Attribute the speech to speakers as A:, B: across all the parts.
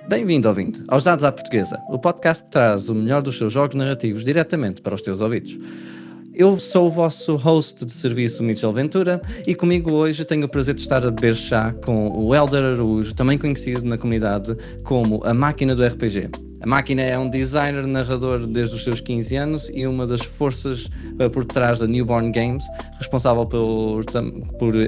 A: Bem-vindo, ouvinte, aos Dados à Portuguesa, o podcast que traz o melhor dos seus jogos narrativos diretamente para os teus ouvidos. Eu sou o vosso host de serviço, Michel Ventura, e comigo hoje tenho o prazer de estar a beber chá com o Helder Araújo, também conhecido na comunidade como a Máquina do RPG. A Máquina é um designer narrador desde os seus 15 anos e uma das forças por trás da Newborn Games, responsável por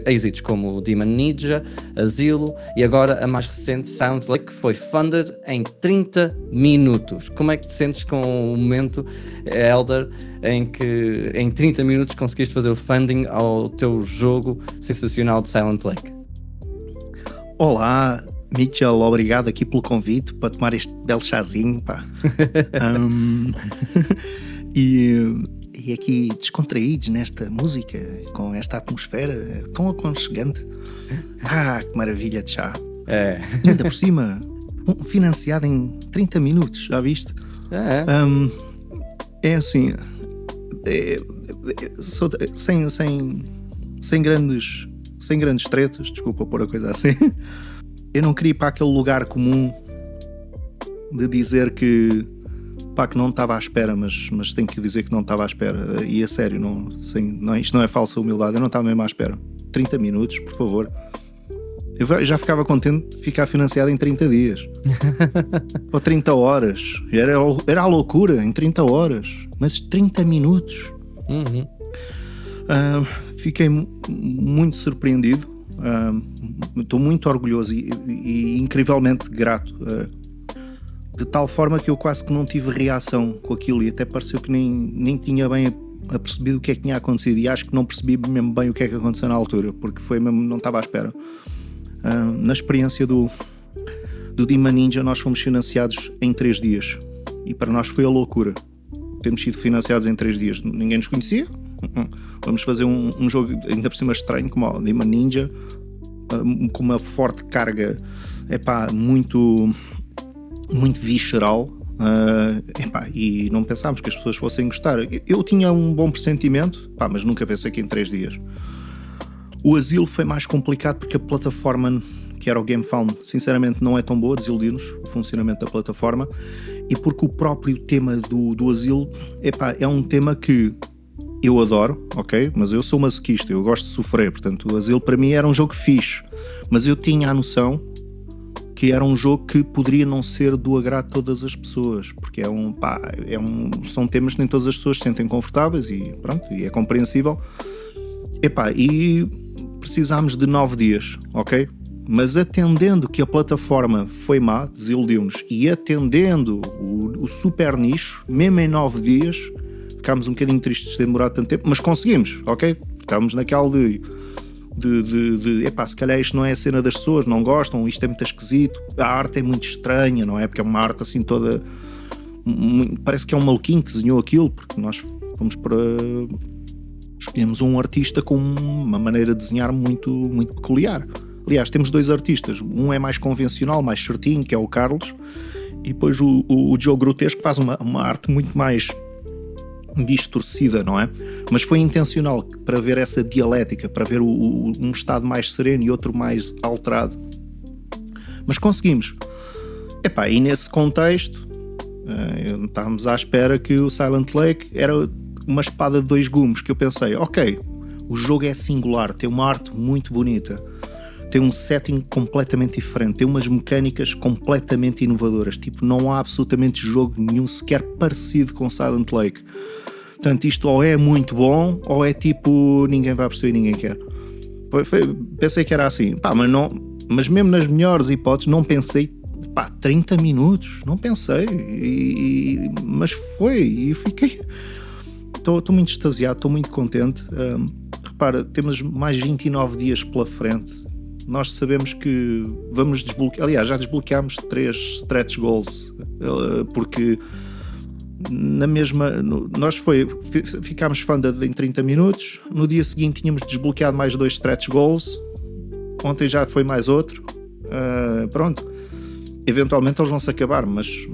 A: êxitos como Demon Ninja, Asilo e agora a mais recente Silent Lake, que foi funded em 30 minutos. Como é que te sentes com o momento, Helder, em que em 30 minutos conseguiste fazer o funding ao teu jogo sensacional de Silent Lake?
B: Olá, Michel, obrigado aqui pelo convite para tomar este belo chazinho, pá. E aqui descontraídos nesta música, com esta atmosfera tão aconchegante. Que maravilha de chá. Ainda por cima, financiado em 30 minutos, já viste? É assim, sem grandes tretas, desculpa pôr a coisa assim. Eu não queria ir para aquele lugar comum de dizer que não estava à espera, mas tenho que dizer que não estava à espera. E a sério, isto não é falsa humildade, eu não estava mesmo à espera. 30 minutos, por favor. Eu já ficava contente de ficar financiado em 30 dias. Ou 30 horas. Era a loucura, em 30 horas. Mas 30 minutos. Fiquei muito surpreendido. Estou muito orgulhoso e incrivelmente grato, de tal forma que eu quase que não tive reação com aquilo e até pareceu que nem tinha bem apercebido o que é que tinha acontecido, e acho que não percebi mesmo bem o que é que aconteceu na altura, porque foi mesmo, não estava à espera. Na experiência do Demon Ninja, nós fomos financiados em 3 dias e para nós foi a loucura. Temos sido financiados em 3 dias, ninguém nos conhecia. Vamos fazer um jogo ainda por cima estranho como o Demon Ninja, com uma forte carga muito visceral, e não pensámos que as pessoas fossem gostar. Eu tinha um bom pressentimento, mas nunca pensei que em 3 dias. O Asilo foi mais complicado porque a plataforma, que era o GameFound, sinceramente não é tão boa, desiludiu-nos o funcionamento da plataforma, e porque o próprio tema do Asilo é um tema que eu adoro, ok? Mas eu sou masoquista, eu gosto de sofrer, portanto o Asilo para mim era um jogo fixe, mas eu tinha a noção que era um jogo que poderia não ser do agrado de todas as pessoas, porque são temas que nem todas as pessoas se sentem confortáveis e pronto, e é compreensível. E precisámos de 9 dias, ok? Mas atendendo que a plataforma foi má, desiludiu-nos, e atendendo o super nicho, mesmo em 9 dias, ficámos um bocadinho tristes de ter demorado tanto tempo, mas conseguimos, ok? Estávamos naquela de se calhar isto não é a cena das pessoas, não gostam, isto é muito esquisito, a arte é muito estranha, não é? Porque é uma arte assim toda, parece que é um maluquinho que desenhou aquilo, porque nós fomos escolhemos um artista com uma maneira de desenhar muito, muito peculiar. Aliás, temos 2 artistas, um é mais convencional, mais certinho, que é o Carlos, e depois o Joe Grotesco, que faz uma arte muito mais distorcida, não é? Mas foi intencional para ver essa dialética, para ver um estado mais sereno e outro mais alterado. Mas conseguimos. E nesse contexto, estávamos à espera que o Silent Lake era uma espada de 2 gumes, que eu pensei, ok, o jogo é singular, tem uma arte muito bonita, tem um setting completamente diferente, tem umas mecânicas completamente inovadoras, tipo, não há absolutamente jogo nenhum sequer parecido com Silent Lake. Portanto, isto ou é muito bom, ou é tipo, ninguém vai perceber e ninguém quer. Pensei que era assim, mas mesmo nas melhores hipóteses, não pensei, 30 minutos, não pensei, mas foi, e fiquei, estou muito extasiado, estou muito contente. Repara, temos mais 29 dias pela frente, nós sabemos que vamos desbloquear, aliás, já desbloqueámos 3 stretch goals, porque na mesma, nós ficámos funded em 30 minutos, no dia seguinte tínhamos desbloqueado mais 2 stretch goals, ontem já foi mais outro, pronto. eventualmente eles vão se acabar, mas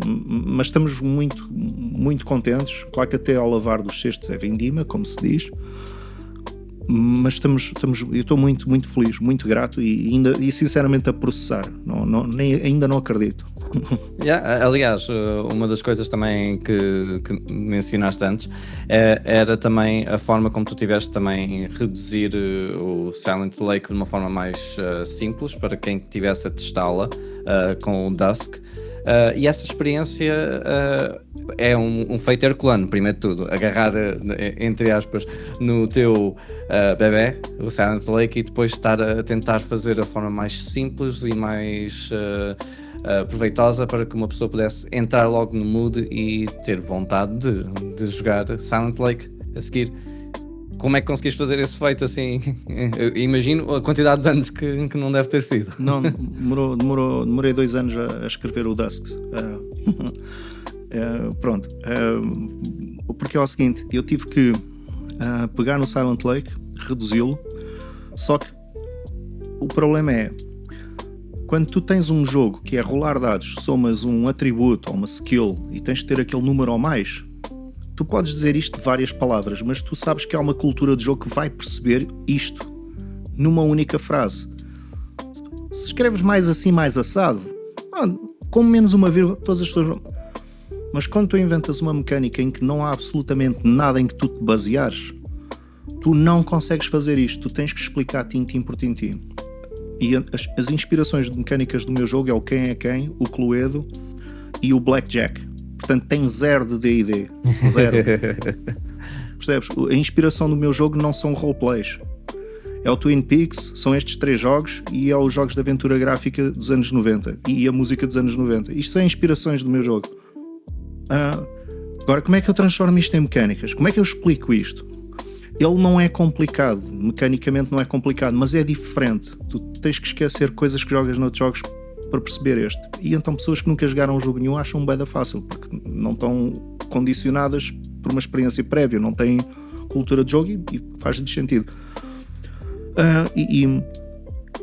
B: estamos muito, muito contentes. Claro que até ao lavar dos cestos é vindima, como se diz, mas eu estou muito, muito feliz, muito grato e sinceramente a processar. Ainda não acredito.
A: Aliás, uma das coisas também que mencionaste antes era também a forma como tu tiveste também reduzir o Silent Lake de uma forma mais simples para quem estivesse a testá-la com o Dusk. E essa experiência é um feito herculano, primeiro de tudo, agarrar, entre aspas, no teu bebé, o Silent Lake, e depois estar a tentar fazer a forma mais simples e mais proveitosa para que uma pessoa pudesse entrar logo no mood e ter vontade de jogar Silent Lake a seguir. Como é que conseguiste fazer esse feito assim? Eu imagino a quantidade de anos que não deve ter sido.
B: Não, demorei 2 anos a escrever o Dusk. Pronto. Porque é o seguinte, eu tive que pegar no Silent Lake, reduzi-lo, só que o problema é, quando tu tens um jogo que é rolar dados, somas um atributo ou uma skill e tens de ter aquele número ou mais, tu podes dizer isto de várias palavras, mas tu sabes que há uma cultura de jogo que vai perceber isto numa única frase. Se escreves mais assim, mais assado, com menos uma vírgula, todas as pessoas... Mas quando tu inventas uma mecânica em que não há absolutamente nada em que tu te baseares, tu não consegues fazer isto, tu tens que explicar tintim por tintim. E as inspirações de mecânicas do meu jogo é o Quem é Quem, o Cluedo e o Blackjack. Portanto, tem 0 de D&D. 0. Percebes? A inspiração do meu jogo não são roleplays. É o Twin Peaks, são estes 3 jogos e é os jogos de aventura gráfica dos anos 90 e a música dos anos 90. Isto são inspirações do meu jogo. Agora, como é que eu transformo isto em mecânicas? Como é que eu explico isto? Ele não é complicado, mecanicamente não é complicado, mas é diferente. Tu tens que esquecer coisas que jogas noutros jogos para perceber este. E então pessoas que nunca jogaram um jogo nenhum acham bué da fácil, porque não estão condicionadas por uma experiência prévia, não têm cultura de jogo e faz-lhes sentido.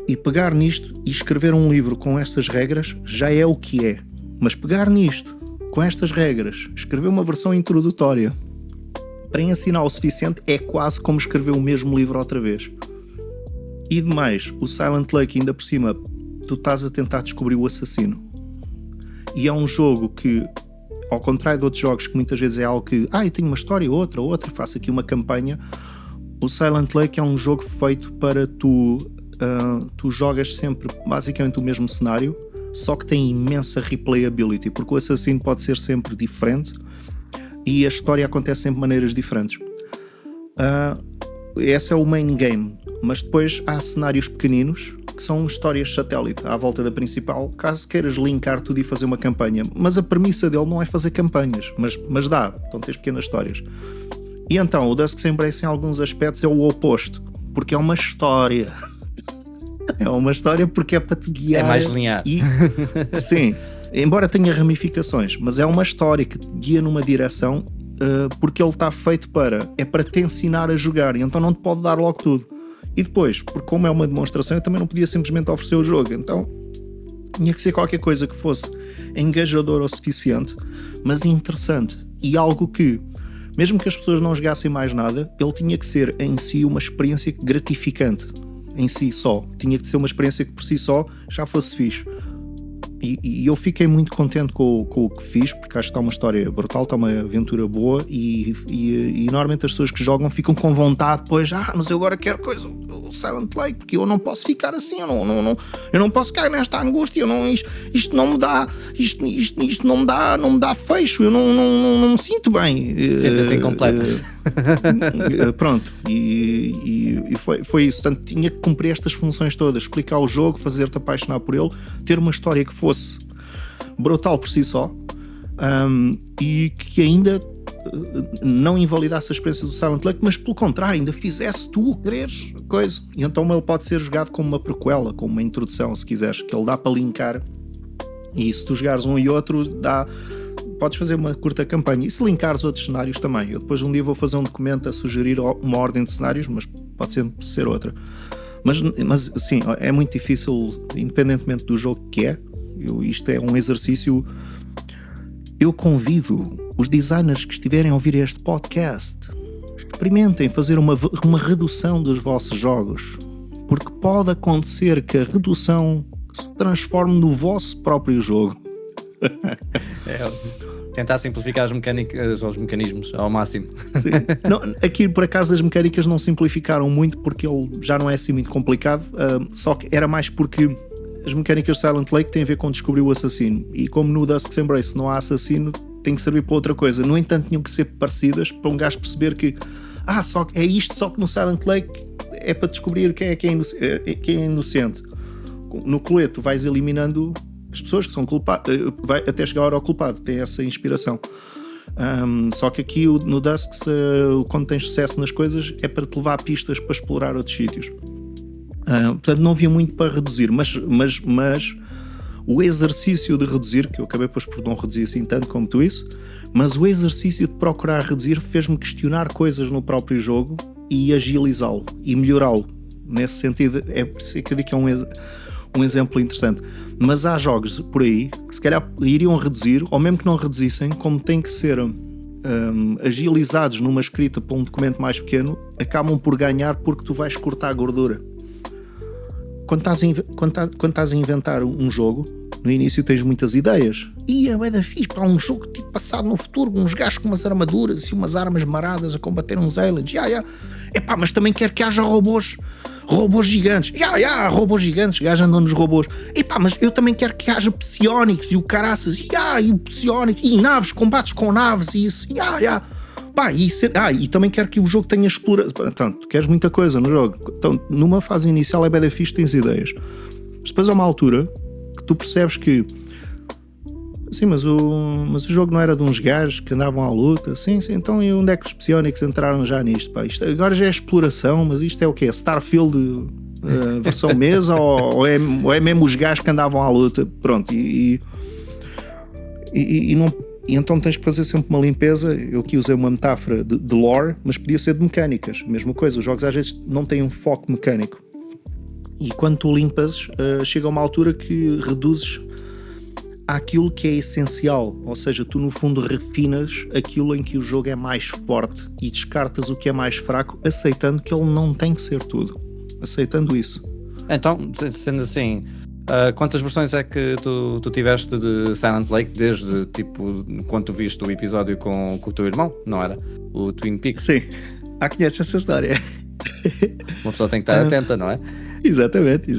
B: E pegar nisto e escrever um livro com estas regras já é o que é. Mas pegar nisto, com estas regras, escrever uma versão introdutória para ensinar o suficiente é quase como escrever o mesmo livro outra vez. E demais, o Silent Lake ainda por cima, tu estás a tentar descobrir o assassino. E é um jogo que, ao contrário de outros jogos que muitas vezes é algo que eu tenho uma história, outra, faço aqui uma campanha, o Silent Lake é um jogo feito para tu jogas sempre basicamente o mesmo cenário, só que tem imensa replayability, porque o assassino pode ser sempre diferente e a história acontece sempre de maneiras diferentes. Esse é o main game, mas depois há cenários pequeninos que são histórias satélite à volta da principal, caso queiras linkar tudo e fazer uma campanha. Mas a premissa dele não é fazer campanhas, mas dá, então tens pequenas histórias. E então o Dusk Embrace em alguns aspectos é o oposto, porque é uma história. É uma história porque é para te guiar.
A: É mais linear.
B: Sim, embora tenha ramificações, mas é uma história que te guia numa direção, porque ele está feito para te ensinar a jogar, e então não te pode dar logo tudo. E depois, porque como é uma demonstração, eu também não podia simplesmente oferecer o jogo, então tinha que ser qualquer coisa que fosse engajador o suficiente, mas interessante, e algo que, mesmo que as pessoas não jogassem mais nada, ele tinha que ser em si uma experiência gratificante, em si só, tinha que ser uma experiência que por si só já fosse fixe. E eu fiquei muito contente com o que fiz, porque acho que está uma história brutal, está uma aventura boa e normalmente as pessoas que jogam ficam com vontade depois, mas eu agora quero coisa, o Silent Lake, porque eu não posso ficar assim, eu não posso cair nesta angústia, isto não me dá, isto não me dá fecho, eu não me sinto bem.
A: Sentem-se incompletas.
B: Pronto, e foi isso. Portanto, tinha que cumprir estas funções todas, explicar o jogo, fazer-te apaixonar por ele, ter uma história que fosse brutal por si só, e que ainda não invalidasse a experiência do Silent Lake, mas pelo contrário, ainda fizesse tu quereres coisa. E então ele pode ser jogado como uma prequela, como uma introdução, se quiseres, que ele dá para linkar, e se tu jogares um e outro, podes fazer uma curta campanha, e se linkares outros cenários também. Eu depois um dia vou fazer um documento a sugerir uma ordem de cenários, mas pode sempre ser outra. Mas sim, é muito difícil, independentemente do jogo que é, Isto é um exercício. Eu convido os designers que estiverem a ouvir este podcast, experimentem fazer uma redução dos vossos jogos, porque pode acontecer que a redução se transforme no vosso próprio jogo.
A: Tentar simplificar as mecânicas ou os mecanismos ao máximo.
B: Sim. Não, aqui por acaso as mecânicas não simplificaram muito, porque ele já não é assim muito complicado, só que era mais porque as mecânicas de Silent Lake têm a ver com descobrir o assassino, e como no Dusk's Embrace não há assassino, tem que servir para outra coisa. No entanto, tinham que ser parecidas para um gajo perceber que só é isto, só que no Silent Lake é para descobrir quem é inocente. No coleto vais eliminando as pessoas que são culpadas, vai até chegar a hora ao culpado, tem essa inspiração. Só que aqui no Dusk, quando tens sucesso nas coisas, é para te levar a pistas para explorar outros sítios. Portanto, não havia muito para reduzir, mas o exercício de reduzir, que eu acabei depois por não reduzir assim tanto como tu isso, mas o exercício de procurar reduzir fez-me questionar coisas no próprio jogo e agilizá-lo e melhorá-lo. Nesse sentido, é por isso que eu digo que é um exemplo interessante. Mas há jogos por aí que se calhar iriam reduzir, ou mesmo que não reduzissem, como têm que ser agilizados numa escrita para um documento mais pequeno, acabam por ganhar porque tu vais cortar a gordura. Quando estás a inventar um jogo, no início tens muitas ideias. É da fixe, para um jogo tipo passado no futuro, uns gajos com umas armaduras e umas armas maradas a combater uns aliens. Epá, mas também quero que haja robôs gigantes. Robôs gigantes, gajos andam nos robôs. Epá, mas eu também quero que haja psionics e o caraças. E psionics, e naves, combates com naves e isso. E também quero que o jogo tenha exploração. Então, tu queres muita coisa no jogo. Então, numa fase inicial é bem da fixe, tens ideias. Mas depois há uma altura que tu percebes que sim, mas o jogo não era de uns gajos que andavam à luta. Sim, então e onde é que os psionics entraram já nisto? Isto agora já é exploração, mas isto é o quê? Starfield versão mesa ou é mesmo os gajos que andavam à luta? Pronto, e então tens que fazer sempre uma limpeza. Eu aqui usei uma metáfora de lore, mas podia ser de mecânicas. Mesma coisa, os jogos às vezes não têm um foco mecânico. E quando tu limpas, chega a uma altura que reduzes àquilo que é essencial. Ou seja, tu no fundo refinas aquilo em que o jogo é mais forte e descartas o que é mais fraco, aceitando que ele não tem que ser tudo. Aceitando isso. Então,
A: sendo assim, quantas versões é que tu tiveste de Silent Lake desde tipo quando tu viste o episódio com o teu irmão, não era? O Twin Peaks?
B: Sim, conheces essa história.
A: Uma pessoa tem que estar atenta, não é?
B: Exatamente.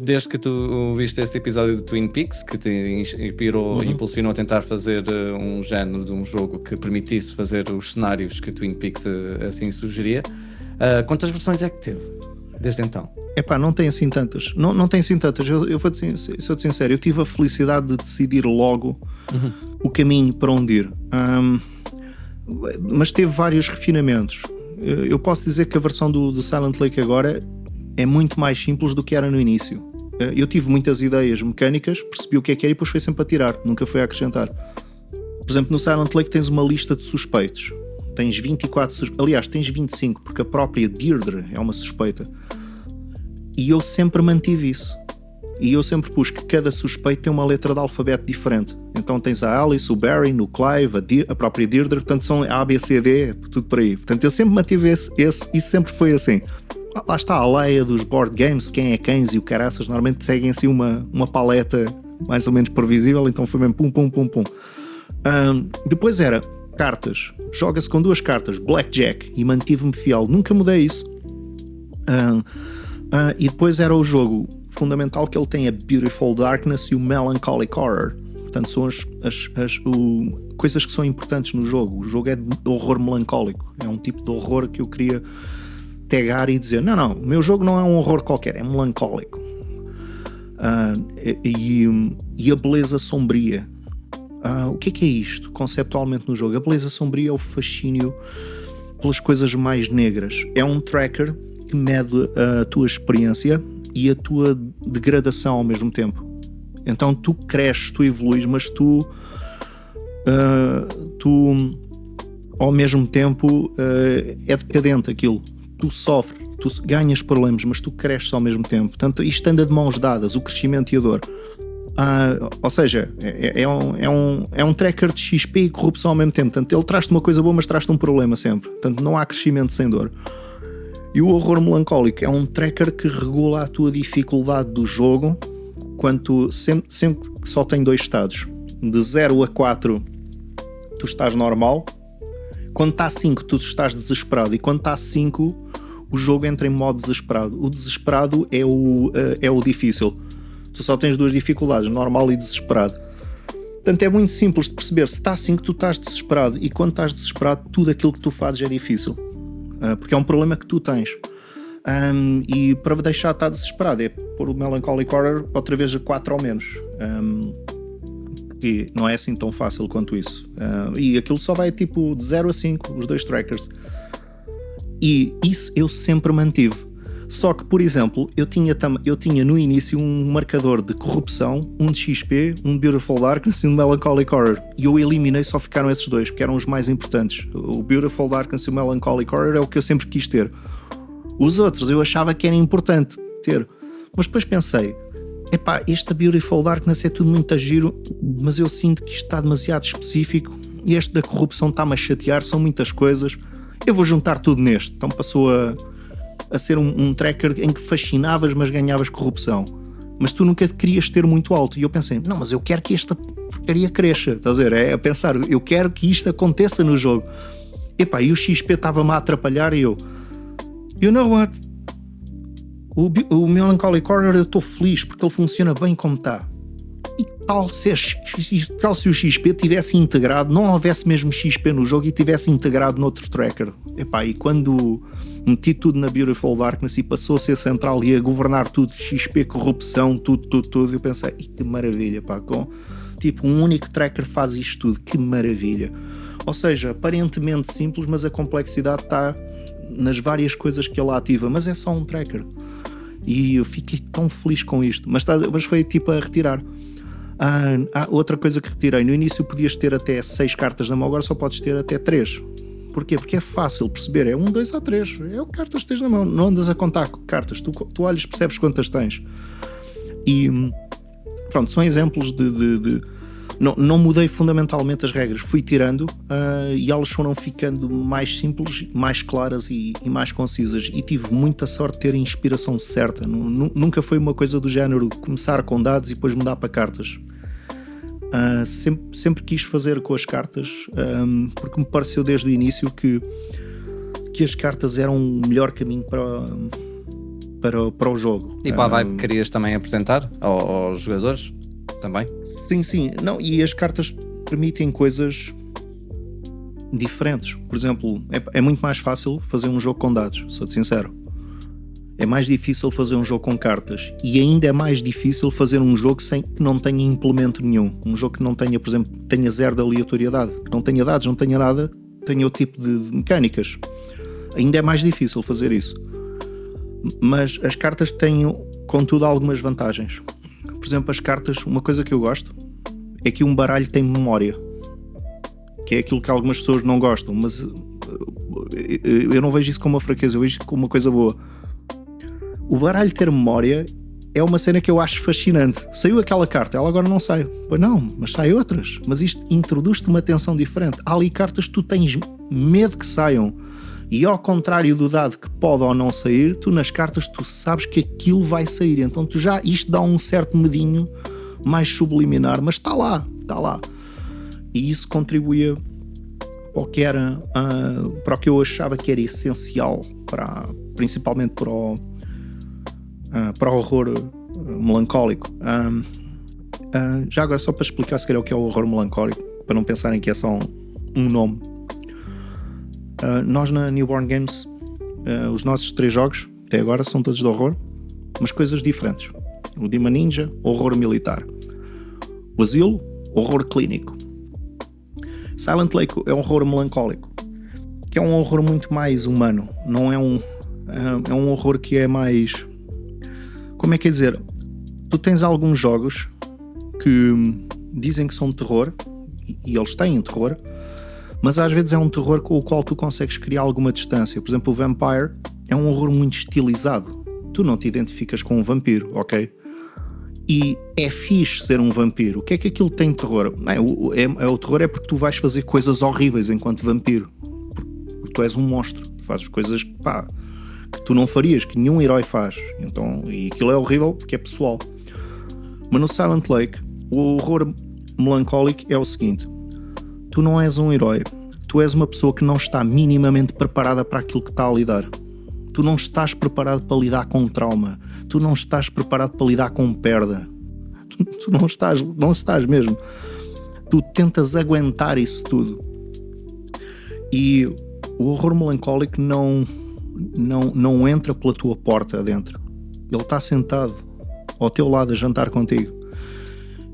A: Desde que tu viste esse episódio de Twin Peaks, que te inspirou e impulsionou a tentar fazer um género de um jogo que permitisse fazer os cenários que Twin Peaks assim sugeria, quantas versões é que teve desde então?
B: Não tem assim tantas. Não tem assim tantas. Eu sou-te sincero, eu tive a felicidade de decidir logo o caminho para onde ir. Mas teve vários refinamentos. Eu posso dizer que a versão do Silent Lake agora é muito mais simples do que era no início. Eu tive muitas ideias mecânicas, percebi o que era e depois foi sempre a tirar, nunca foi a acrescentar. Por exemplo, no Silent Lake tens uma lista de suspeitos. Tens 24, aliás, tens 25, porque a própria Deirdre é uma suspeita. E eu sempre mantive isso. E eu sempre pus que cada suspeito tem uma letra de alfabeto diferente. Então tens a Alice, o Barry, o Clive, a própria Deirdre, portanto são A, B, C, D, tudo por aí. Portanto eu sempre mantive isso sempre foi assim. Lá está a leia dos board games, quem é quem e o caraças, normalmente seguem assim uma paleta mais ou menos previsível, então foi mesmo pum. Depois era cartas, joga-se com 2 cartas, Blackjack, e mantive-me fiel, nunca mudei isso. E depois era o jogo fundamental, que ele tem a Beautiful Darkness e o Melancholic Horror. Portanto são as coisas que são importantes no jogo. O jogo é de horror melancólico, é um tipo de horror que eu queria tagar e dizer, não, o meu jogo não é um horror qualquer, é melancólico. E a beleza sombria. O que é isto conceptualmente no jogo? A beleza sombria é o fascínio pelas coisas mais negras. É um tracker que mede a tua experiência e a tua degradação ao mesmo tempo. Então tu cresces, tu evoluís, mas tu ao mesmo tempo é decadente aquilo. Tu sofres, tu ganhas problemas, mas tu cresces ao mesmo tempo. Portanto, isto anda de mãos dadas, o crescimento e a dor. Ou seja, é um tracker de XP e corrupção ao mesmo tempo. Portanto, ele traz-te uma coisa boa, mas traz-te um problema sempre. Portanto, não há crescimento sem dor. E o horror melancólico é um tracker que regula a tua dificuldade do jogo quando sempre que só tem 2 estados. De 0 a 4 tu estás normal. Quando está a 5 tu estás desesperado. E quando está a 5 o jogo entra em modo desesperado. O desesperado é o difícil. Tu só tens 2 dificuldades, normal e desesperado. Portanto, é muito simples de perceber. Se está assim que tu estás desesperado, e quando estás desesperado, tudo aquilo que tu fazes é difícil. Porque é um problema que tu tens. E para deixar de estar desesperado é pôr o Melancholic Horror outra vez a 4 ou menos. Porque não é assim tão fácil quanto isso. E aquilo só vai tipo de 0 a 5, os 2 trackers. E isso eu sempre mantive. Só que, por exemplo, eu tinha no início um marcador de corrupção, um de XP, um de Beautiful Darkness e um de Melancholic Horror. E eu eliminei, só ficaram esses 2, porque eram os mais importantes. O Beautiful Darkness e o Melancholic Horror é o que eu sempre quis ter. Os outros eu achava que era importante ter. Mas depois pensei, epá, este Beautiful Darkness é tudo muito giro, mas eu sinto que isto está demasiado específico e este da corrupção está-me a chatear, são muitas coisas. Eu vou juntar tudo neste. Então passou a ser um tracker em que fascinavas, mas ganhavas corrupção. Mas tu nunca querias ter muito alto. E eu pensei, não, mas eu quero que esta porcaria cresça. Estás a ver? É a pensar, eu quero que isto aconteça no jogo. Epá, e o XP estava-me a atrapalhar e eu, you know what? O Melancholic Horror eu estou feliz porque ele funciona bem como está. E tal se o XP tivesse integrado, não houvesse mesmo XP no jogo e tivesse integrado noutro tracker. Epá, e quando meti tudo na Beautiful Darkness e passou a ser central e a governar tudo, XP, corrupção, tudo, eu pensei, que maravilha, pá, com tipo um único tracker faz isto tudo, que maravilha. Ou seja, aparentemente simples, mas a complexidade está nas várias coisas que ele ativa, mas é só um tracker. E eu fiquei tão feliz com isto, mas foi tipo a retirar. Outra coisa que retirei, no início podias ter até 6 cartas na mão, agora só podes ter até 3. Porquê? Porque é fácil perceber, é 1, 2 ou 3, é o que cartas tens na mão, não andas a contar cartas, tu olhas, percebes quantas tens. E pronto, são exemplos de não mudei fundamentalmente as regras, fui tirando e elas foram ficando mais simples, mais claras e mais concisas, e tive muita sorte de ter a inspiração certa. Nunca foi uma coisa do género começar com dados e depois mudar para cartas. Sempre quis fazer com as cartas, porque me pareceu desde o início que as cartas eram o melhor caminho para o jogo.
A: E para a vibe que querias também apresentar aos jogadores também?
B: Sim. Não, e as cartas permitem coisas diferentes. Por exemplo, é muito mais fácil fazer um jogo com dados, sou-te sincero. É mais difícil fazer um jogo com cartas, e ainda é mais difícil fazer um jogo que não tenha implemento nenhum. Um jogo que não tenha, por exemplo, tenha 0 de aleatoriedade, que não tenha dados, não tenha nada, tenha o tipo de mecânicas. Ainda é mais difícil fazer isso. Mas as cartas têm, contudo, algumas vantagens. Por exemplo, as cartas, uma coisa que eu gosto é que um baralho tem memória, que é aquilo que algumas pessoas não gostam, mas eu não vejo isso como uma fraqueza, eu vejo isso como uma coisa boa. O baralho ter memória é uma cena que eu acho fascinante. Saiu aquela carta, ela agora não sai. Pois não, mas sai outras. Mas isto introduz-te uma tensão diferente. Há ali cartas que tu tens medo que saiam. E ao contrário do dado que pode ou não sair, tu nas cartas tu sabes que aquilo vai sair. Então isto dá um certo medinho mais subliminar, mas está lá. E isso contribuía para o que eu achava que era essencial, principalmente para o horror melancólico. Já agora, só para explicar se calhar o que é o horror melancólico, para não pensarem que é só um nome. Nós na Newborn Games, os nossos 3 jogos até agora são todos de horror, mas coisas diferentes. O Demon Ninja, horror militar. O Asilo, horror clínico. Silent Lake é um horror melancólico, que é um horror muito mais humano. Não é um horror que é mais... Como é que é dizer? Tu tens alguns jogos que dizem que são terror, e eles têm terror, mas às vezes é um terror com o qual tu consegues criar alguma distância. Por exemplo, o Vampire é um horror muito estilizado. Tu não te identificas com um vampiro, ok? E é fixe ser um vampiro. O que é que aquilo tem de terror? O terror é porque tu vais fazer coisas horríveis enquanto vampiro. Porque tu és um monstro. Tu fazes coisas que tu não farias, que nenhum herói faz. Então, e aquilo é horrível porque é pessoal. Mas no Silent Lake, o horror melancólico é o seguinte: tu não és um herói. Tu és uma pessoa que não está minimamente preparada para aquilo que está a lidar. Tu não estás preparado para lidar com trauma. Tu não estás preparado para lidar com perda. Tu não estás mesmo. Tu tentas aguentar isso tudo. E o horror melancólico não entra pela tua porta adentro. Ele está sentado ao teu lado a jantar contigo.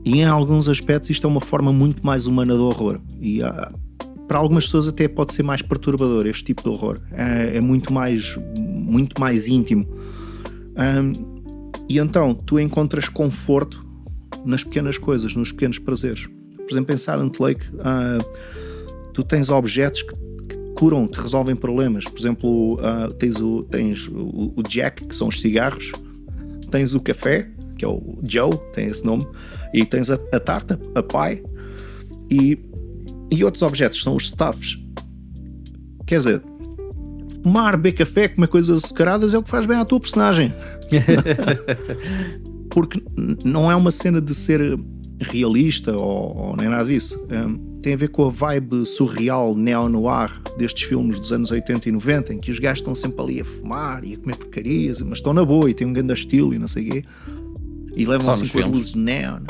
B: E em alguns aspectos isto é uma forma muito mais humana do horror. E para algumas pessoas até pode ser mais perturbador este tipo de horror. É muito mais íntimo. E então tu encontras conforto nas pequenas coisas, nos pequenos prazeres. Por exemplo, em Silent Lake, tu tens objetos que curam, que resolvem problemas. Por exemplo, tens o Jack, que são os cigarros, tens o café, que é o Joe, tem esse nome, e tens a tarta, a pie, e outros objetos, são os stuffs. Quer dizer, fumar, beber café, comer coisas açucaradas é o que faz bem à tua personagem. Porque não é uma cena de ser realista ou nem nada disso. Tem a ver com a vibe surreal, neo-noir destes filmes dos anos 80 e 90, em que os gajos estão sempre ali a fumar e a comer porcarias, mas estão na boa e têm um grande estilo e não sei o quê. E levam-se com as luzes neon.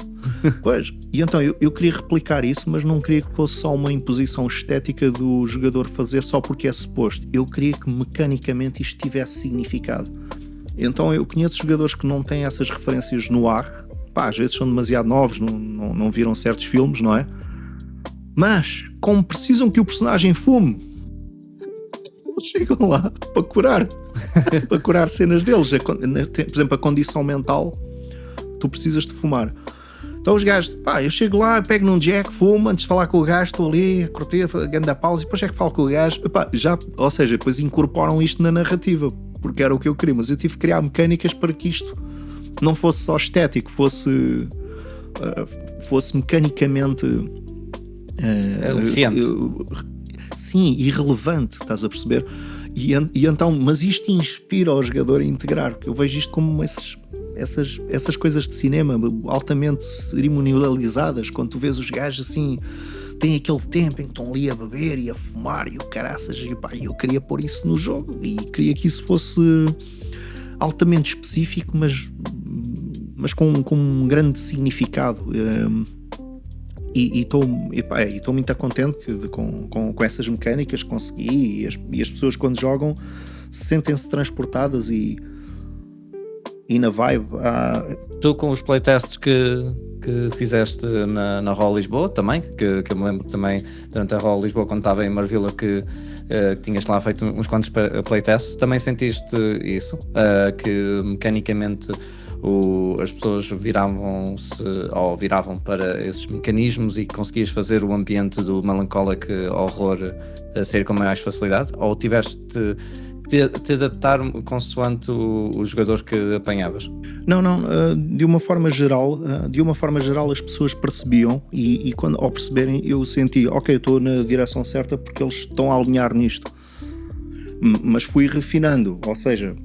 B: Pois, e então eu queria replicar isso, mas não queria que fosse só uma imposição estética do jogador fazer só porque é suposto. Eu queria que mecanicamente isto tivesse significado. Então eu conheço jogadores que não têm essas referências no ar. Às vezes são demasiado novos, não viram certos filmes, não é? Mas, como precisam que o personagem fume, chegam lá para curar. Para curar cenas deles. Por exemplo, a condição mental, tu precisas de fumar. Então os gajos, eu chego lá, pego num Jack, fumo, antes de falar com o gajo, estou ali a curtir, a grande pausa, e depois é que falo com o gajo. Ou seja, depois incorporam isto na narrativa, porque era o que eu queria, mas eu tive que criar mecânicas para que isto não fosse só estético, fosse mecanicamente
A: aliciante.
B: Sim, irrelevante, estás a perceber? E então, mas isto inspira o jogador a integrar, porque eu vejo isto como essas coisas de cinema altamente cerimonializadas, quando tu vês os gajos assim, têm aquele tempo em que estão ali a beber e a fumar e o caraças, e eu queria pôr isso no jogo e queria que isso fosse altamente específico, mas com um grande significado. E estou muito contente com essas mecânicas que consegui, e as pessoas quando jogam sentem-se transportadas e na vibe.
A: Tu com os playtests que fizeste na Roll Lisboa também, que eu me lembro também durante a Roll Lisboa, quando estava em Marvila, que tinhas lá feito uns quantos playtests, também sentiste isso? Que mecanicamente as pessoas viravam para esses mecanismos e conseguias fazer o ambiente do melancólico horror a ser com mais facilidade? Ou tiveste te adaptar consoante os jogadores que apanhavas?
B: Não, de uma forma geral as pessoas percebiam e quando ao perceberem eu senti, ok, estou na direção certa porque eles estão a alinhar nisto, mas fui refinando, ou seja,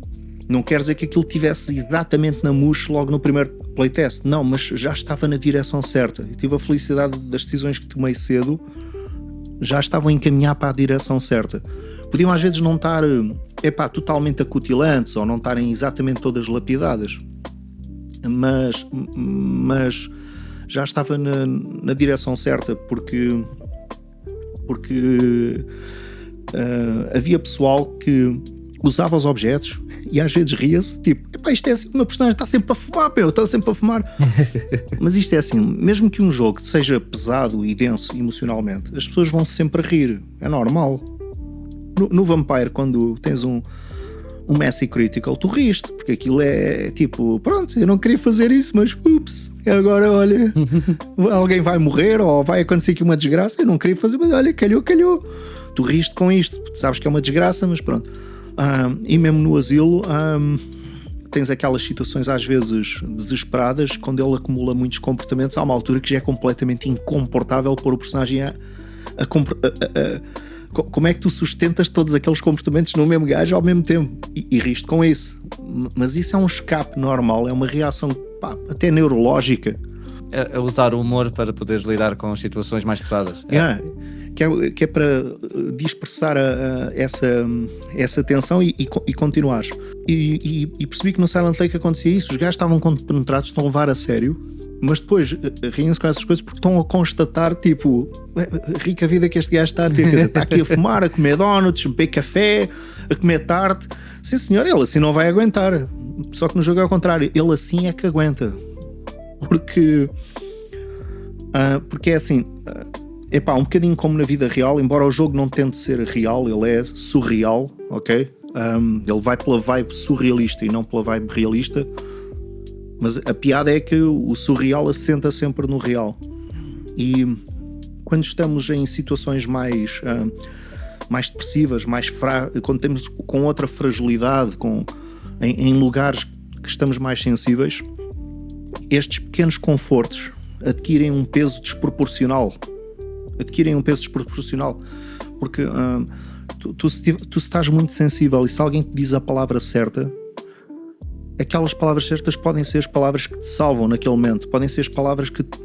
B: não quer dizer que aquilo estivesse exatamente na mousse logo no primeiro playtest, não, mas já estava na direção certa e tive a felicidade das decisões que tomei cedo, já estavam a encaminhar para a direção certa. Podiam às vezes não estar totalmente acutilantes ou não estarem exatamente todas lapidadas, mas já estava na direção certa, porque havia pessoal que usava os objetos e às vezes ria-se, tipo, isto é assim, o meu personagem está sempre a fumar, está sempre a fumar. Mas isto é assim, mesmo que um jogo seja pesado e denso emocionalmente, as pessoas vão sempre a rir, é normal. No Vampire, quando tens um Messy Critical, tu riste, porque aquilo é tipo, pronto, eu não queria fazer isso, mas ups, agora olha, alguém vai morrer ou vai acontecer aqui uma desgraça, eu não queria fazer, mas olha, calhou. Tu riste com isto, tu sabes que é uma desgraça, mas pronto. E mesmo no asilo, tens aquelas situações às vezes desesperadas, quando ele acumula muitos comportamentos, há uma altura que já é completamente incomportável pôr o personagem como é que tu sustentas todos aqueles comportamentos no mesmo gajo ao mesmo tempo? E riste com isso. Mas isso é um escape normal, é uma reação até neurológica.
A: É usar o humor para poderes lidar com as situações mais pesadas.
B: Que é para dispersar essa tensão e continuares. E percebi que no Silent Lake acontecia isso. Os gajos estavam compenetrados, estão a levar a sério, mas depois riem-se com essas coisas porque estão a constatar, tipo, rica vida que este gajo está a ter. Quer dizer, está aqui a fumar, a comer donuts, a beber café, a comer tarte. Sim senhor, ele assim não vai aguentar. Só que no jogo é ao contrário, ele assim é que aguenta. Porque é assim, um bocadinho como na vida real, embora o jogo não tente ser real, ele é surreal, ok? Ele vai pela vibe surrealista e não pela vibe realista, mas a piada é que o surreal assenta sempre no real. E quando estamos em situações mais depressivas, quando temos com outra fragilidade, em lugares que estamos mais sensíveis, estes pequenos confortos adquirem um peso desproporcional. Porque tu estás muito sensível e se alguém te diz a palavra certa, aquelas palavras certas podem ser as palavras que te salvam naquele momento, podem ser as palavras que te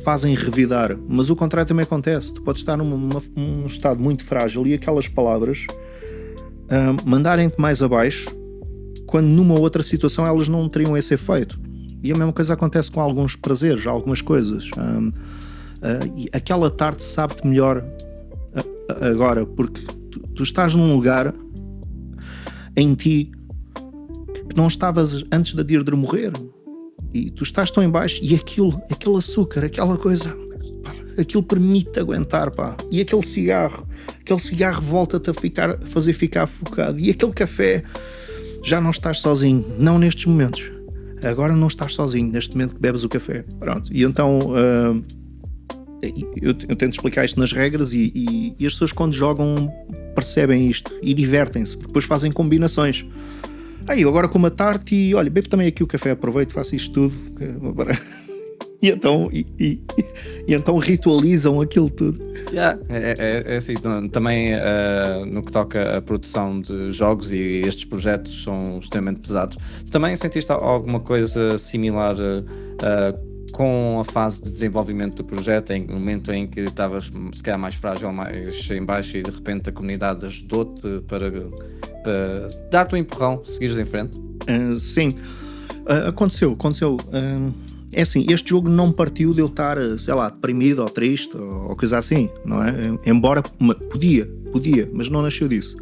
B: fazem revidar, mas o contrário também acontece. Tu podes estar num estado muito frágil e aquelas palavras mandarem-te mais abaixo, quando numa outra situação elas não teriam esse efeito. E a mesma coisa acontece com alguns prazeres, algumas coisas. E aquela tarde sabe-te melhor agora, porque tu estás num lugar em ti que não estavas antes da Deirdre morrer. E tu estás tão em baixo e aquele açúcar, aquela coisa, aquilo permite-te aguentar, pá. E aquele cigarro volta-te a fazer ficar focado. E aquele café, já não estás sozinho, não nestes momentos. Agora não estás sozinho, neste momento que bebes o café. Pronto. E então eu tento explicar isto nas regras e as pessoas quando jogam percebem isto e divertem-se, porque depois fazem combinações. Eu agora como a tarte e olha, bebo também aqui o café, aproveito, faço isto tudo. E então ritualizam aquilo tudo.
A: É assim, também no que toca a produção de jogos, e estes projetos são extremamente pesados. Tu também sentiste alguma coisa similar com a fase de desenvolvimento do projeto, em um momento em que estavas se calhar mais frágil, mais em baixo, e de repente a comunidade ajudou-te para dar-te um empurrão, seguires em frente?
B: Sim, aconteceu. É assim, este jogo não partiu de eu estar, sei lá, deprimido ou triste ou coisa assim, não é? Embora podia, mas não nasceu disso.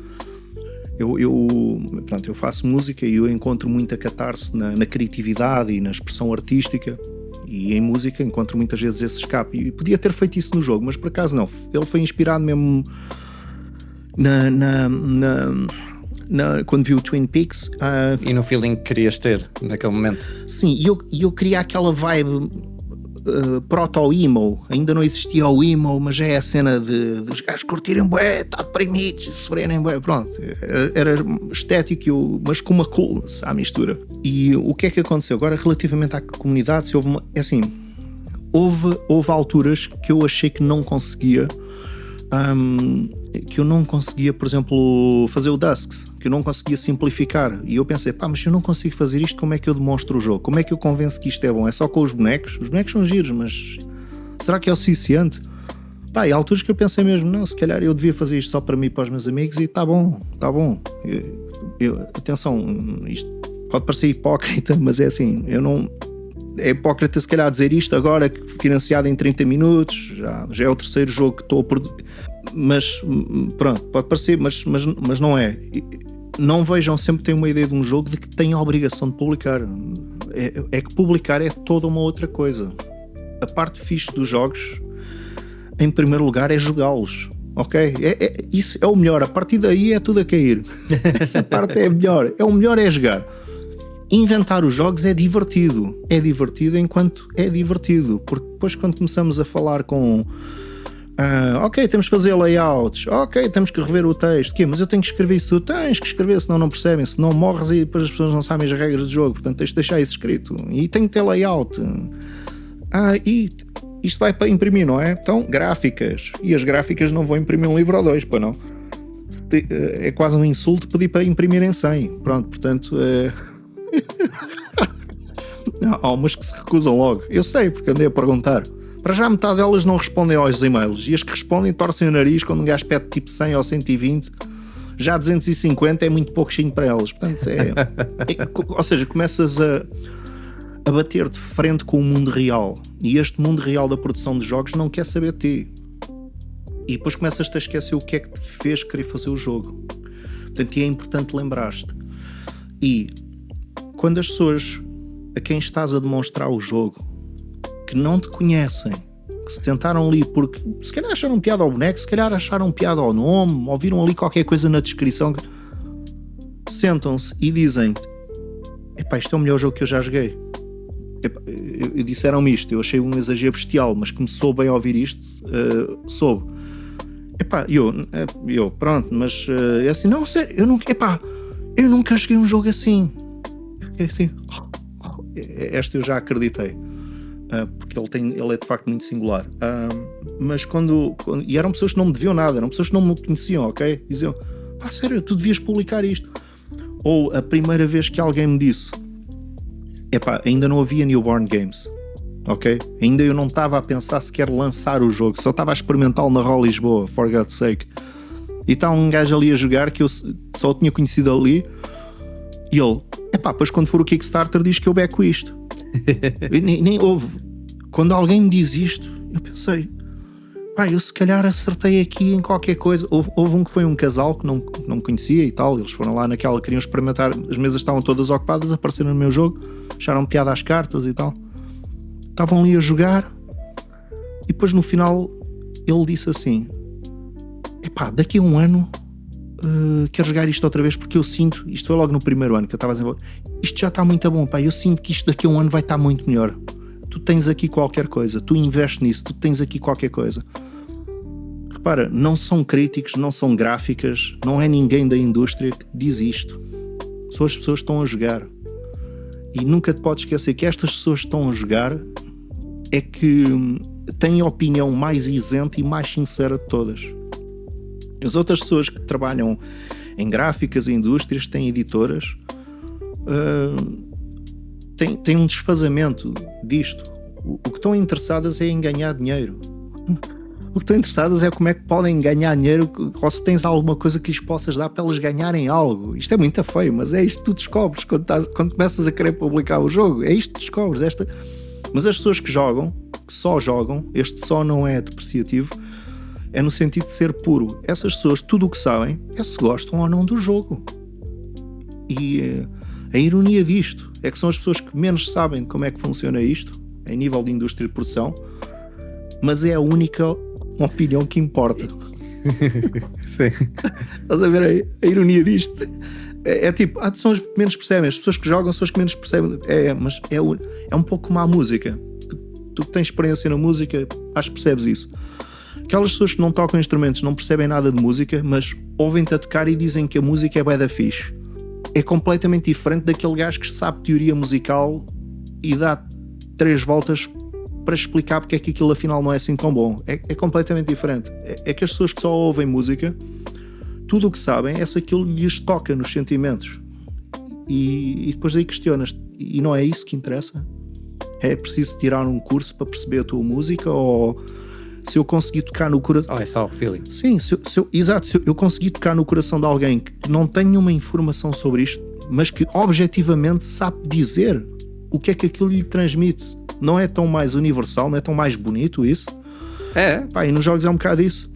B: Eu faço música e eu encontro muita catarse na criatividade e na expressão artística, e em música encontro muitas vezes esse escape, e podia ter feito isso no jogo, mas por acaso não. Ele foi inspirado mesmo quando vi o Twin Peaks.
A: E no feeling que querias ter naquele momento.
B: Sim, e eu queria aquela vibe proto-emo. Ainda não existia o emo, mas já é a cena dos gajos curtirem bué, estar deprimidos, sofrerem bué, pronto. Era estético, mas com uma coolness à mistura. E o que é que aconteceu? Agora, relativamente à comunidade, houve alturas que eu achei que não conseguia, por exemplo, fazer o Dusks, que eu não conseguia simplificar, e eu pensei, mas se eu não consigo fazer isto, como é que eu demonstro o jogo? Como é que eu convenço que isto é bom? É só com os bonecos? Os bonecos são giros, mas será que é o suficiente? Há alturas que eu pensei mesmo, não, se calhar eu devia fazer isto só para mim e para os meus amigos, e está bom. Atenção, isto pode parecer hipócrita, mas é assim, é hipócrita se calhar dizer isto agora, financiado em 30 minutos, já é o terceiro jogo que estou a produzir, mas pronto, pode parecer, mas não é. Não vejam sempre que têm uma ideia de um jogo de que têm a obrigação de publicar. É que publicar é toda uma outra coisa. A parte fixe dos jogos, em primeiro lugar, é jogá-los. Ok? Isso é o melhor. A partir daí é tudo a cair. Essa parte é a melhor. O melhor é jogar. Inventar os jogos é divertido. É divertido enquanto é divertido. Porque depois, quando começamos a falar com Ok, temos que fazer layouts, ok, temos que rever o texto, mas eu tenho que escrever isso, tens que escrever, senão não percebem, senão morres e depois as pessoas não sabem as regras do jogo, portanto tens de deixar isso escrito, e tem que ter layout, e isto vai para imprimir, não é? Então, gráficas, e as gráficas não vão imprimir um livro ou dois, pá, não? É quase um insulto pedir para imprimir em 100, pronto, portanto, há umas que se recusam logo, eu sei, porque andei a perguntar. Para já metade delas não respondem aos e-mails, e as que respondem torcem o nariz quando um gajo pede tipo 100 ou 120, já 250 é muito pouquinho para elas, portanto ou seja, começas a bater de frente com o mundo real, e este mundo real da produção de jogos não quer saber de ti, e depois começas-te a esquecer o que é que te fez querer fazer o jogo, portanto é importante lembrar-te. E quando as pessoas a quem estás a demonstrar o jogo que não te conhecem, que se sentaram ali porque se calhar acharam piada ao boneco, se calhar acharam piada ao nome, ou viram ali qualquer coisa na descrição, sentam-se e dizem: epá, isto é o melhor jogo que eu já joguei. Epá, disseram-me isto, eu achei um exagero bestial, mas que me soube bem ouvir isto, soube. Epá, eu pronto, mas é assim, não, sério, eu nunca joguei um jogo assim. Eu fiquei assim, esta eu já acreditei. Porque ele é de facto muito singular, mas e eram pessoas que não me deviam nada, eram pessoas que não me conheciam, ok? Diziam: sério, tu devias publicar isto. Ou a primeira vez que alguém me disse: ainda não havia Newborn Games, ok? Ainda eu não estava a pensar sequer lançar o jogo, só estava a experimentá-lo na Raw Lisboa, for God's sake. E está um gajo ali a jogar que eu só o tinha conhecido ali, e ele: pois quando for o Kickstarter diz que eu beco isto. nem houve. Quando alguém me diz isto, eu pensei: eu se calhar acertei aqui em qualquer coisa. Houve um que foi um casal que não me conhecia e tal, eles foram lá naquela, queriam experimentar, as mesas estavam todas ocupadas, apareceram no meu jogo, acharam piada às cartas e tal, estavam ali a jogar, e depois no final ele disse assim: daqui a um ano quero jogar isto outra vez, porque eu sinto, isto foi logo no primeiro ano que eu estava a desenvolver, isto já está muito bom, eu sinto que isto daqui a um ano vai estar muito melhor. Tu tens aqui qualquer coisa, tu investes nisso, tu tens aqui qualquer coisa. Repara, não são críticos, não são gráficas, não é ninguém da indústria que diz isto. São as pessoas que estão a jogar. E nunca te podes esquecer que estas pessoas que estão a jogar é que têm a opinião mais isenta e mais sincera de todas. As outras pessoas que trabalham em gráficas e indústrias, têm editoras, têm um desfazamento disto. O que estão interessadas é em ganhar dinheiro. O que estão interessadas é como é que podem ganhar dinheiro, ou se tens alguma coisa que lhes possas dar para elas ganharem algo. Isto é muito feio, mas é isto que tu descobres quando começas a querer publicar o jogo. É isto que descobres. Mas as pessoas que jogam, que só jogam, este só não é depreciativo, é no sentido de ser puro. Essas pessoas, tudo o que sabem é se gostam ou não do jogo. E a ironia disto é que são as pessoas que menos sabem como é que funciona isto, em nível de indústria de produção, mas é a única opinião que importa.
A: Sim.
B: Estás a ver a ironia disto? É tipo, são os que menos percebem, as pessoas que jogam são as que menos percebem. Mas é um pouco como a música. Tu que tens experiência na música, acho que percebes isso. Aquelas pessoas que não tocam instrumentos não percebem nada de música, mas ouvem-te a tocar e dizem que a música é bué da fixe. É completamente diferente daquele gajo que sabe teoria musical e dá 3 voltas para explicar porque é que aquilo afinal não é assim tão bom. É completamente diferente. É que as pessoas que só ouvem música, tudo o que sabem é se aquilo lhes toca nos sentimentos. E depois aí questionas, e não é isso que interessa? É preciso tirar um curso para perceber a tua música, ou se eu conseguir tocar no coração...
A: É só o feeling.
B: Sim, exato, se eu conseguir tocar no coração de alguém que não tem nenhuma informação sobre isto, mas que objetivamente sabe dizer o que é que aquilo lhe transmite, não é tão mais universal, não é tão mais bonito isso? E nos jogos é um bocado isso.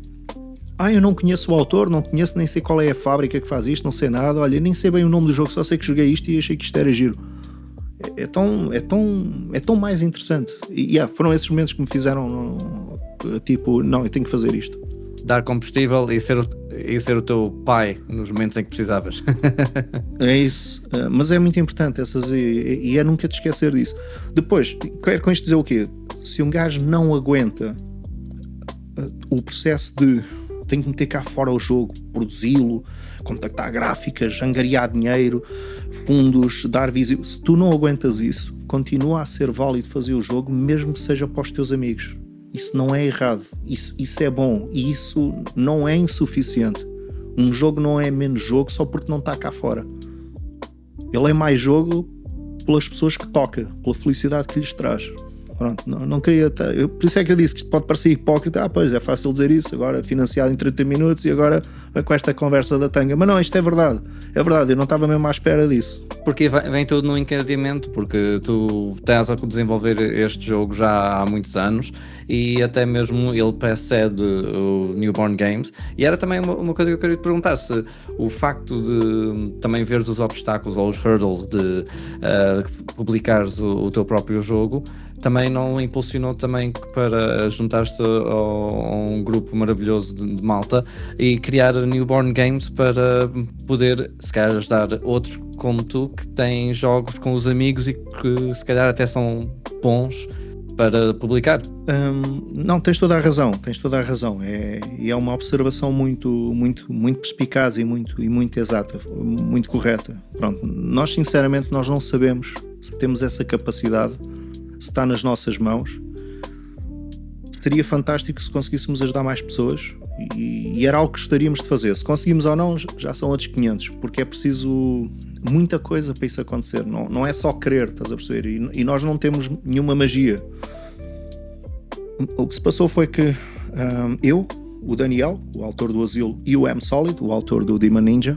B: Eu não conheço o autor, não conheço, nem sei qual é a fábrica que faz isto, não sei nada, olha, nem sei bem o nome do jogo, só sei que joguei isto e achei que isto era giro. É tão mais interessante. E foram esses momentos que me fizeram tipo, não, eu tenho que fazer isto.
A: Dar combustível e ser o teu pai nos momentos em que precisavas.
B: É isso, mas é muito importante e é nunca te esquecer disso. Depois, quero com isto dizer o quê? Se um gajo não aguenta o processo de tenho que meter cá fora o jogo, produzi-lo, contactar gráficas, angariar dinheiro, fundos, dar visão. Se tu não aguentas isso, continua a ser válido fazer o jogo, mesmo que seja para os teus amigos. Isso não é errado, isso é bom e isso não é insuficiente. Um jogo não é menos jogo só porque não está cá fora. Ele é mais jogo pelas pessoas que toca, pela felicidade que lhes traz. Pronto, não queria... Por isso é que eu disse que isto pode parecer hipócrita. Pois, é fácil dizer isso, agora financiado em 30 minutos e agora com esta conversa da tanga. Mas não, isto é verdade, eu não estava mesmo à espera disso.
A: Porque vem tudo no encadeamento, porque tu estás a desenvolver este jogo já há muitos anos e até mesmo ele precede o Newborn Games. E era também uma coisa que eu queria te perguntar, se o facto de também veres os obstáculos ou os hurdles de publicares o teu próprio jogo também não impulsionou também para juntar-te a um grupo maravilhoso de malta e criar Newborn Games para poder, se calhar, ajudar outros como tu que têm jogos com os amigos e que se calhar até são bons para publicar.
B: Não, tens toda a razão. É uma observação muito perspicaz e muito exata, muito correta. Pronto, nós sinceramente não sabemos se temos essa capacidade, se está nas nossas mãos. Seria fantástico se conseguíssemos ajudar mais pessoas e era algo que gostaríamos de fazer. Se conseguimos ou não, já são outros 500, porque é preciso muita coisa para isso acontecer. Não é só querer, estás a perceber? E nós não temos nenhuma magia. O que se passou foi que eu, o Daniel, o autor do Asilo, e o M-Solid, o autor do Demon Ninja,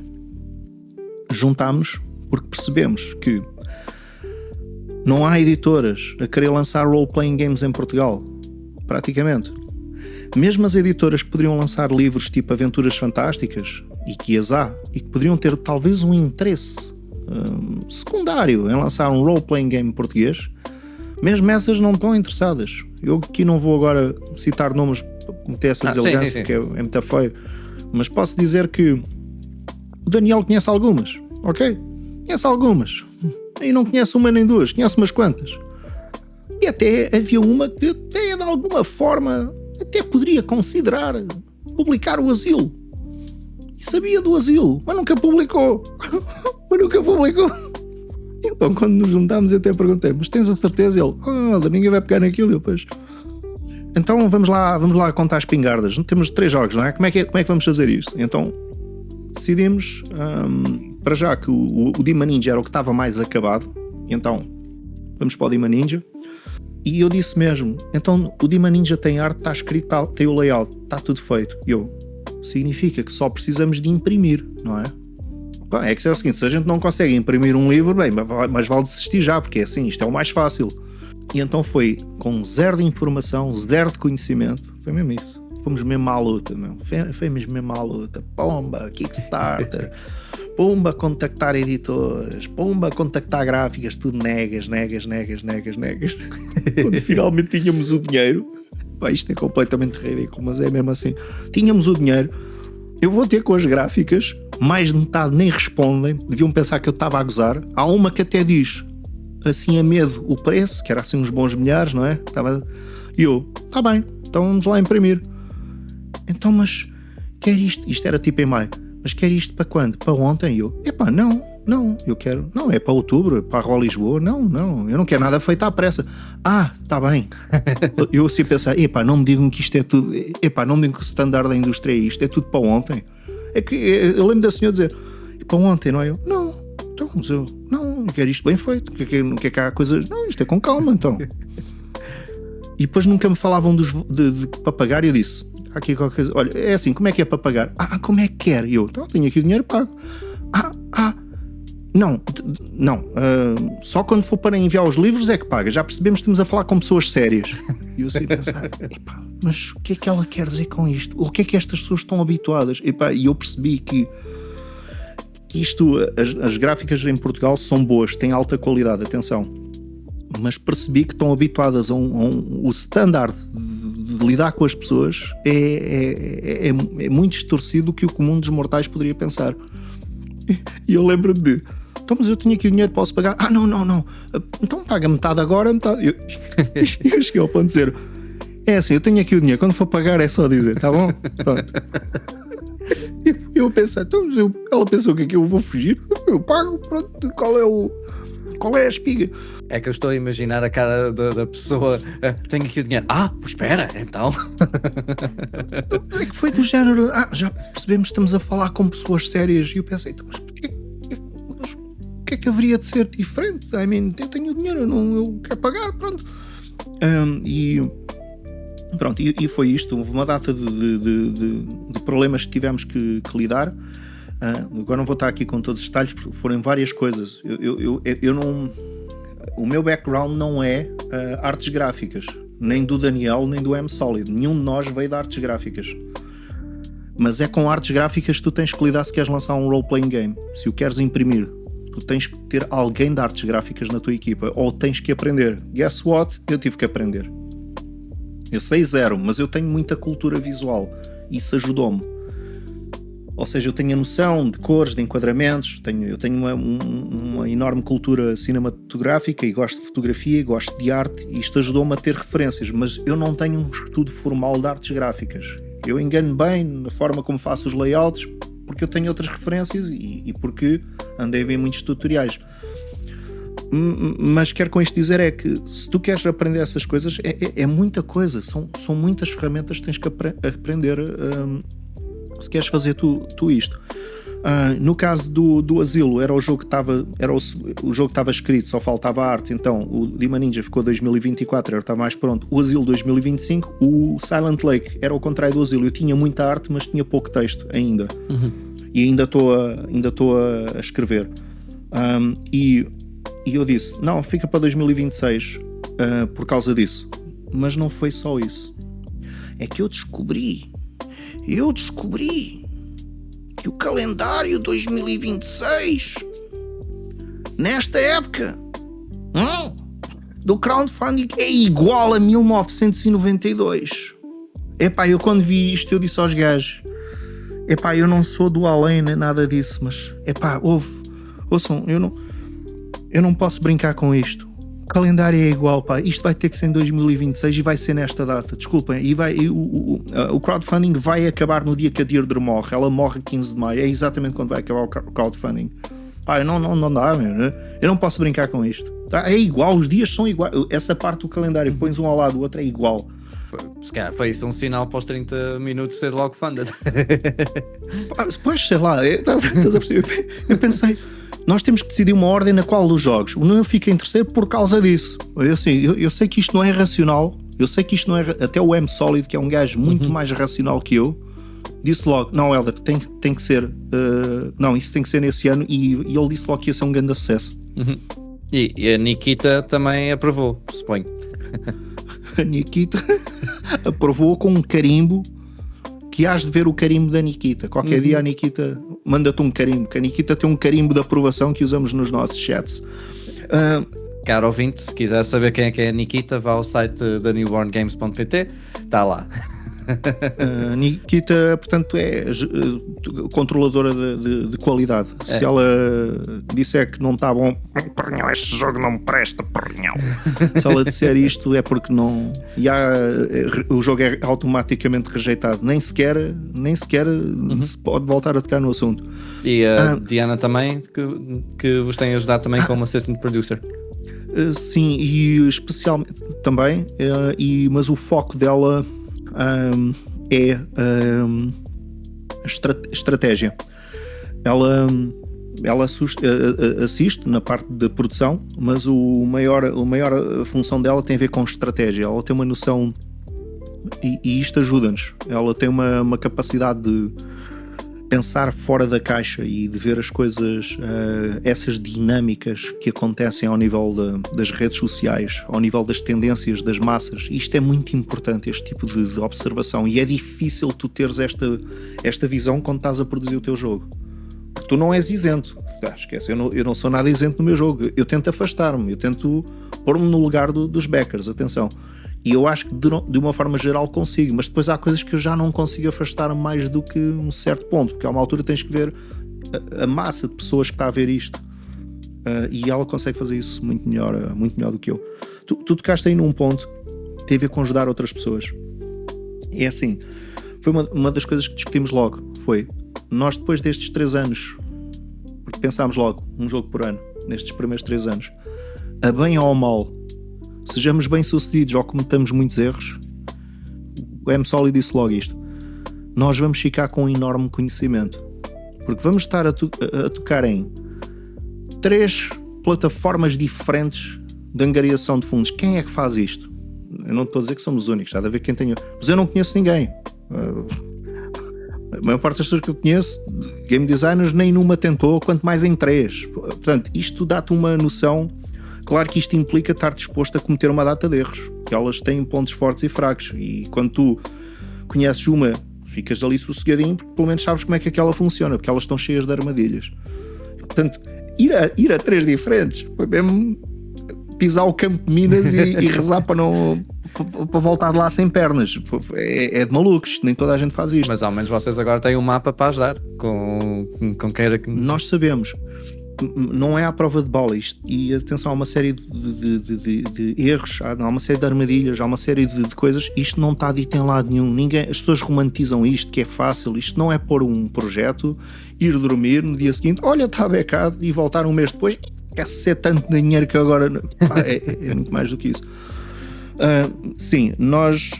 B: juntámos porque percebemos que não há editoras a querer lançar role-playing games em Portugal, praticamente. Mesmo as editoras que poderiam lançar livros tipo Aventuras Fantásticas, e que as há, e que poderiam ter talvez um interesse secundário em lançar um role-playing game português, mesmo essas não estão interessadas. Eu aqui não vou agora citar nomes para cometer essa deselegância, que é muito feio, mas posso dizer que o Daniel conhece algumas, ok? Conhece algumas. E não conhece uma nem duas, conhece umas quantas. E até havia uma que até de alguma forma até poderia considerar publicar o Asilo. E sabia do Asilo, mas nunca publicou. Então quando nos juntámos eu até perguntei, mas tens a certeza? Ele, ninguém vai pegar naquilo. Eu, pois. Então vamos lá contar as pingardas. Temos 3 jogos, não é? Como é que vamos fazer isso? Então decidimos... para já que o Demon Ninja era o que estava mais acabado, então vamos para o Demon Ninja. E eu disse mesmo, então o Demon Ninja tem arte, está escrito, tem o layout, está tudo feito. Significa que só precisamos de imprimir, não é? É que é o seguinte, se a gente não consegue imprimir um livro, bem, mas vale desistir já, porque é assim, isto é o mais fácil. E então foi com zero de informação, zero de conhecimento, foi mesmo isso. Fomos mesmo à luta, meu. Foi mesmo à luta. Pomba, Kickstarter... Pumba, contactar editoras, pumba, contactar gráficas, tudo negas. Quando finalmente tínhamos o dinheiro, isto é completamente ridículo, mas é mesmo assim. Tínhamos o dinheiro, eu vou ter com as gráficas, mais de metade nem respondem, deviam pensar que eu estava a gozar. Há uma que até diz, assim a medo, o preço, que era assim uns bons milhares, não é? E eu, está bem, então vamos lá imprimir. Então, mas quer isto era tipo em maio. Mas quer isto para quando? Para ontem? E eu, não, eu quero, não, é para outubro, é para a Ró Lisboa, não, eu não quero nada feito à pressa. Está bem. Eu assim pensar, não me digam que isto é tudo, não me digam que o standard da indústria é isto, é tudo para ontem. É que eu lembro da senhora dizer, para ontem, não é? Eu, não, então, mas eu quero isto bem feito, não quer que há coisas, não, isto é com calma, então. E depois nunca me falavam para pagar e eu disse, aqui qualquer coisa, olha, é assim, como é que é para pagar? Como é que quer? E eu, então tenho aqui o dinheiro pago. Não, só quando for para enviar os livros é que paga, já percebemos que estamos a falar com pessoas sérias. E eu sei pensar, mas o que é que ela quer dizer com isto? O que é que estas pessoas estão habituadas? E eu percebi que isto, as gráficas em Portugal são boas, têm alta qualidade, atenção, mas percebi que estão habituadas o standard de lidar com as pessoas é muito distorcido do que o comum dos mortais poderia pensar. E eu lembro-me de, então, mas eu tinha aqui o dinheiro, posso pagar? Não, então paga metade agora, metade. Eu cheguei ao ponto de dizer, É assim, eu tenho aqui o dinheiro, quando for pagar é só dizer, tá bom? Pronto. Eu pensei, então, ela pensou o que é que eu vou fugir? Eu pago, pronto, qual é a espiga?
A: É que eu estou a imaginar a cara da pessoa. Tenho aqui o dinheiro. Pois espera, então.
B: É que foi do género, já percebemos que estamos a falar com pessoas sérias. E eu pensei, então, mas o que é que haveria de ser diferente? Eu tenho o dinheiro, eu quero pagar, pronto. Pronto, e foi isto. Houve uma data de problemas que tivemos que lidar. Agora não vou estar aqui com todos os detalhes, porque foram várias coisas. Eu não... O meu background não é artes gráficas, nem do Daniel, nem do M-Solid. Nenhum de nós veio de artes gráficas. Mas é com artes gráficas que tu tens que lidar se queres lançar um role-playing game. Se o queres imprimir, tu tens que ter alguém de artes gráficas na tua equipa, ou tens que aprender. Guess what? Eu tive que aprender. Eu sei zero, mas eu tenho muita cultura visual. Isso ajudou-me. Ou seja, eu tenho a noção de cores, de enquadramentos, eu tenho uma enorme cultura cinematográfica e gosto de fotografia, gosto de arte, e isto ajudou-me a ter referências, mas eu não tenho um estudo formal de artes gráficas. Eu engano bem na forma como faço os layouts, porque eu tenho outras referências e porque andei a ver muitos tutoriais. Mas quero com isto dizer é que se tu queres aprender essas coisas, é muita coisa, são muitas ferramentas que tens que aprender se queres fazer tu isto. No caso do Asilo, era o jogo que estava escrito, só faltava a arte. Então o Demon Ninja ficou 2024, está mais pronto. O Asilo 2025. O Silent Lake era ao contrário do Asilo. Eu tinha muita arte, mas tinha pouco texto ainda. E ainda estou a escrever. E eu disse, não, fica para 2026 por causa disso. Mas não foi só isso. É que eu descobri que o calendário 2026, nesta época, do crowdfunding, é igual a 1992. Epá, eu quando vi isto, eu disse aos gajos, epá, eu não sou do além nem nada disso, mas epá, ouçam, eu não posso brincar com isto. O calendário é igual, pá. Isto vai ter que ser em 2026 e vai ser nesta data. Desculpem. O crowdfunding vai acabar no dia que a Deirdre morre. Ela morre 15 de maio. É exatamente quando vai acabar o crowdfunding. Pá, não dá, meu. Eu não posso brincar com isto. Tá? É igual, os dias são iguais. Essa parte do calendário, pões um ao lado do outro, é igual.
A: Se calhar foi isso um sinal para os 30 minutos ser logo funded.
B: Pois, sei lá. Eu pensei... Nós temos que decidir uma ordem na qual dos jogos. O meu fica em terceiro por causa disso. Eu sei que isto não é racional. Eu sei que isto não é... Até o M-Solid, que é um gajo muito mais racional que eu, disse logo, não, Helder, tem que ser... não, isso tem que ser nesse ano. E ele disse logo que ia ser um grande sucesso.
A: E a Nikita também aprovou, suponho.
B: A Nikita aprovou com um carimbo, que has de ver o carimbo da Nikita. Qualquer dia a Nikita manda-te um carimbo, que a Nikita tem um carimbo de aprovação que usamos nos nossos chats.
A: Caro ouvinte, se quiser saber quem é a Nikita, vá ao site da newborngames.pt, está lá.
B: A Nikita, portanto, é controladora de qualidade. Se ela disser que não está bom, porrinhão, este jogo não me presta, porrinhão. Se ela disser isto é porque não... o jogo é automaticamente rejeitado. Nem sequer se pode voltar a tocar no assunto.
A: E a Diana também, que vos tem ajudado também como assistant producer.
B: Sim, e especialmente também, mas o foco dela... é estratégia. Ela assiste na parte de produção, mas a maior função dela tem a ver com estratégia. Ela tem uma noção e isto ajuda-nos. Ela tem uma capacidade de pensar fora da caixa e de ver as coisas, essas dinâmicas que acontecem ao nível das redes sociais, ao nível das tendências das massas. Isto é muito importante, este tipo de observação, e é difícil tu teres esta visão quando estás a produzir o teu jogo, porque tu não és isento. Esquece, eu não sou nada isento no meu jogo. Eu tento afastar-me, eu tento pôr-me no lugar dos backers, atenção. E eu acho que de uma forma geral consigo, mas depois há coisas que eu já não consigo afastar mais do que um certo ponto, porque a uma altura tens que ver a massa de pessoas que está a ver isto, e ela consegue fazer isso muito melhor do que eu. Tu tocaste aí num ponto tem a ver com ajudar outras pessoas. É assim, foi uma das coisas que discutimos logo, foi, nós depois destes 3 anos, porque pensámos logo, um jogo por ano, nestes primeiros 3 anos, a bem ou ao mal, sejamos bem sucedidos ou cometamos muitos erros, o MSolid disse logo isto, nós vamos ficar com um enorme conhecimento, porque vamos estar a tocar em 3 plataformas diferentes de angariação de fundos. Quem é que faz isto? Eu não estou a dizer que somos os únicos, há de haver quem tenha, mas eu não conheço ninguém. A maior parte das pessoas que eu conheço, game designers, nem numa tentou, quanto mais em 3. Portanto, isto dá-te uma noção. Claro que isto implica estar disposto a cometer uma data de erros, que elas têm pontos fortes e fracos, e quando tu conheces uma, ficas ali sossegadinho, porque pelo menos sabes como é que aquela funciona, porque elas estão cheias de armadilhas. Portanto, ir a 3 diferentes foi mesmo pisar o campo de minas e rezar para voltar de lá sem pernas. É de malucos, nem toda a gente faz isto.
A: Mas ao menos vocês agora têm um mapa para ajudar com queira que...
B: Nós sabemos, não é à prova de bala isto, e atenção, há uma série de erros, há uma série de armadilhas, há uma série de coisas, isto não está dito em lado nenhum, as pessoas romantizam isto, que é fácil, isto não é pôr um projeto, ir dormir no dia seguinte, olha, está becado, e voltar um mês depois, quer ser tanto dinheiro que agora... é muito mais do que isso. Sim, nós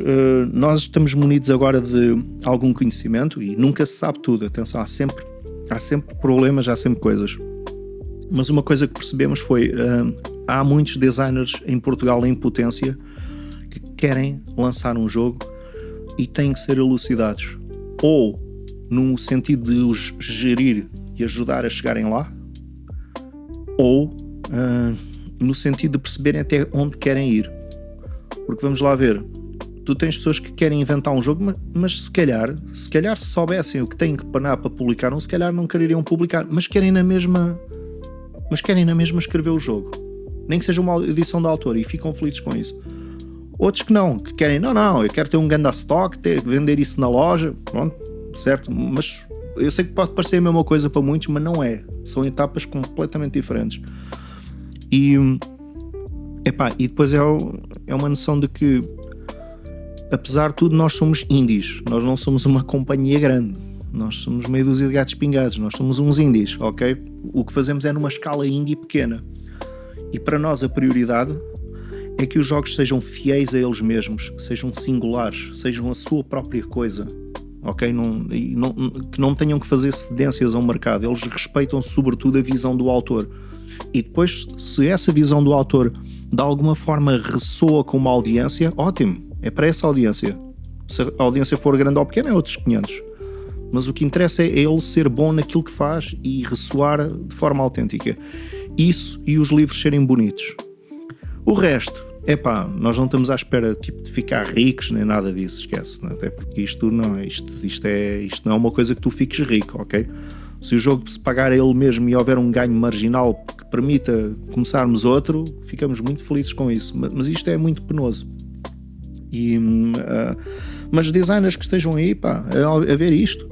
B: estamos munidos agora de algum conhecimento e nunca se sabe tudo, atenção, há sempre problemas, há sempre coisas. Mas uma coisa que percebemos foi, há muitos designers em Portugal em potência que querem lançar um jogo e têm que ser elucidados, ou no sentido de os gerir e ajudar a chegarem lá, ou no sentido de perceberem até onde querem ir. Porque vamos lá ver, tu tens pessoas que querem inventar um jogo, mas se calhar se soubessem o que têm que panar para publicar, se calhar não quereriam publicar, mas querem na mesma escrever o jogo, nem que seja uma edição de autor, e ficam felizes com isso. Outros que não, que querem, não, eu quero ter um grande stock, vender isso na loja, pronto, certo, mas eu sei que pode parecer a mesma coisa para muitos, mas não é, são etapas completamente diferentes. E depois é uma noção de que, apesar de tudo, nós somos indies, nós não somos uma companhia grande, nós somos meia dúzia de gatos pingados, nós somos uns indies, ok? O que fazemos é numa escala indie pequena, e para nós a prioridade é que os jogos sejam fiéis a eles mesmos, sejam singulares, sejam a sua própria coisa, ok? Que não tenham que fazer cedências ao mercado, eles respeitam sobretudo a visão do autor. E depois, se essa visão do autor de alguma forma ressoa com uma audiência, ótimo, é para essa audiência. Se a audiência for grande ou pequena, é outros 500. Mas o que interessa é ele ser bom naquilo que faz e ressoar de forma autêntica. Isso e os livros serem bonitos. O resto, nós não estamos à espera de ficar ricos nem nada disso, esquece. Até porque isto não é uma coisa que tu fiques rico, ok? Se o jogo se pagar a ele mesmo e houver um ganho marginal que permita começarmos outro, ficamos muito felizes com isso. Mas isto é muito penoso. Mas designers que estejam aí a ver isto,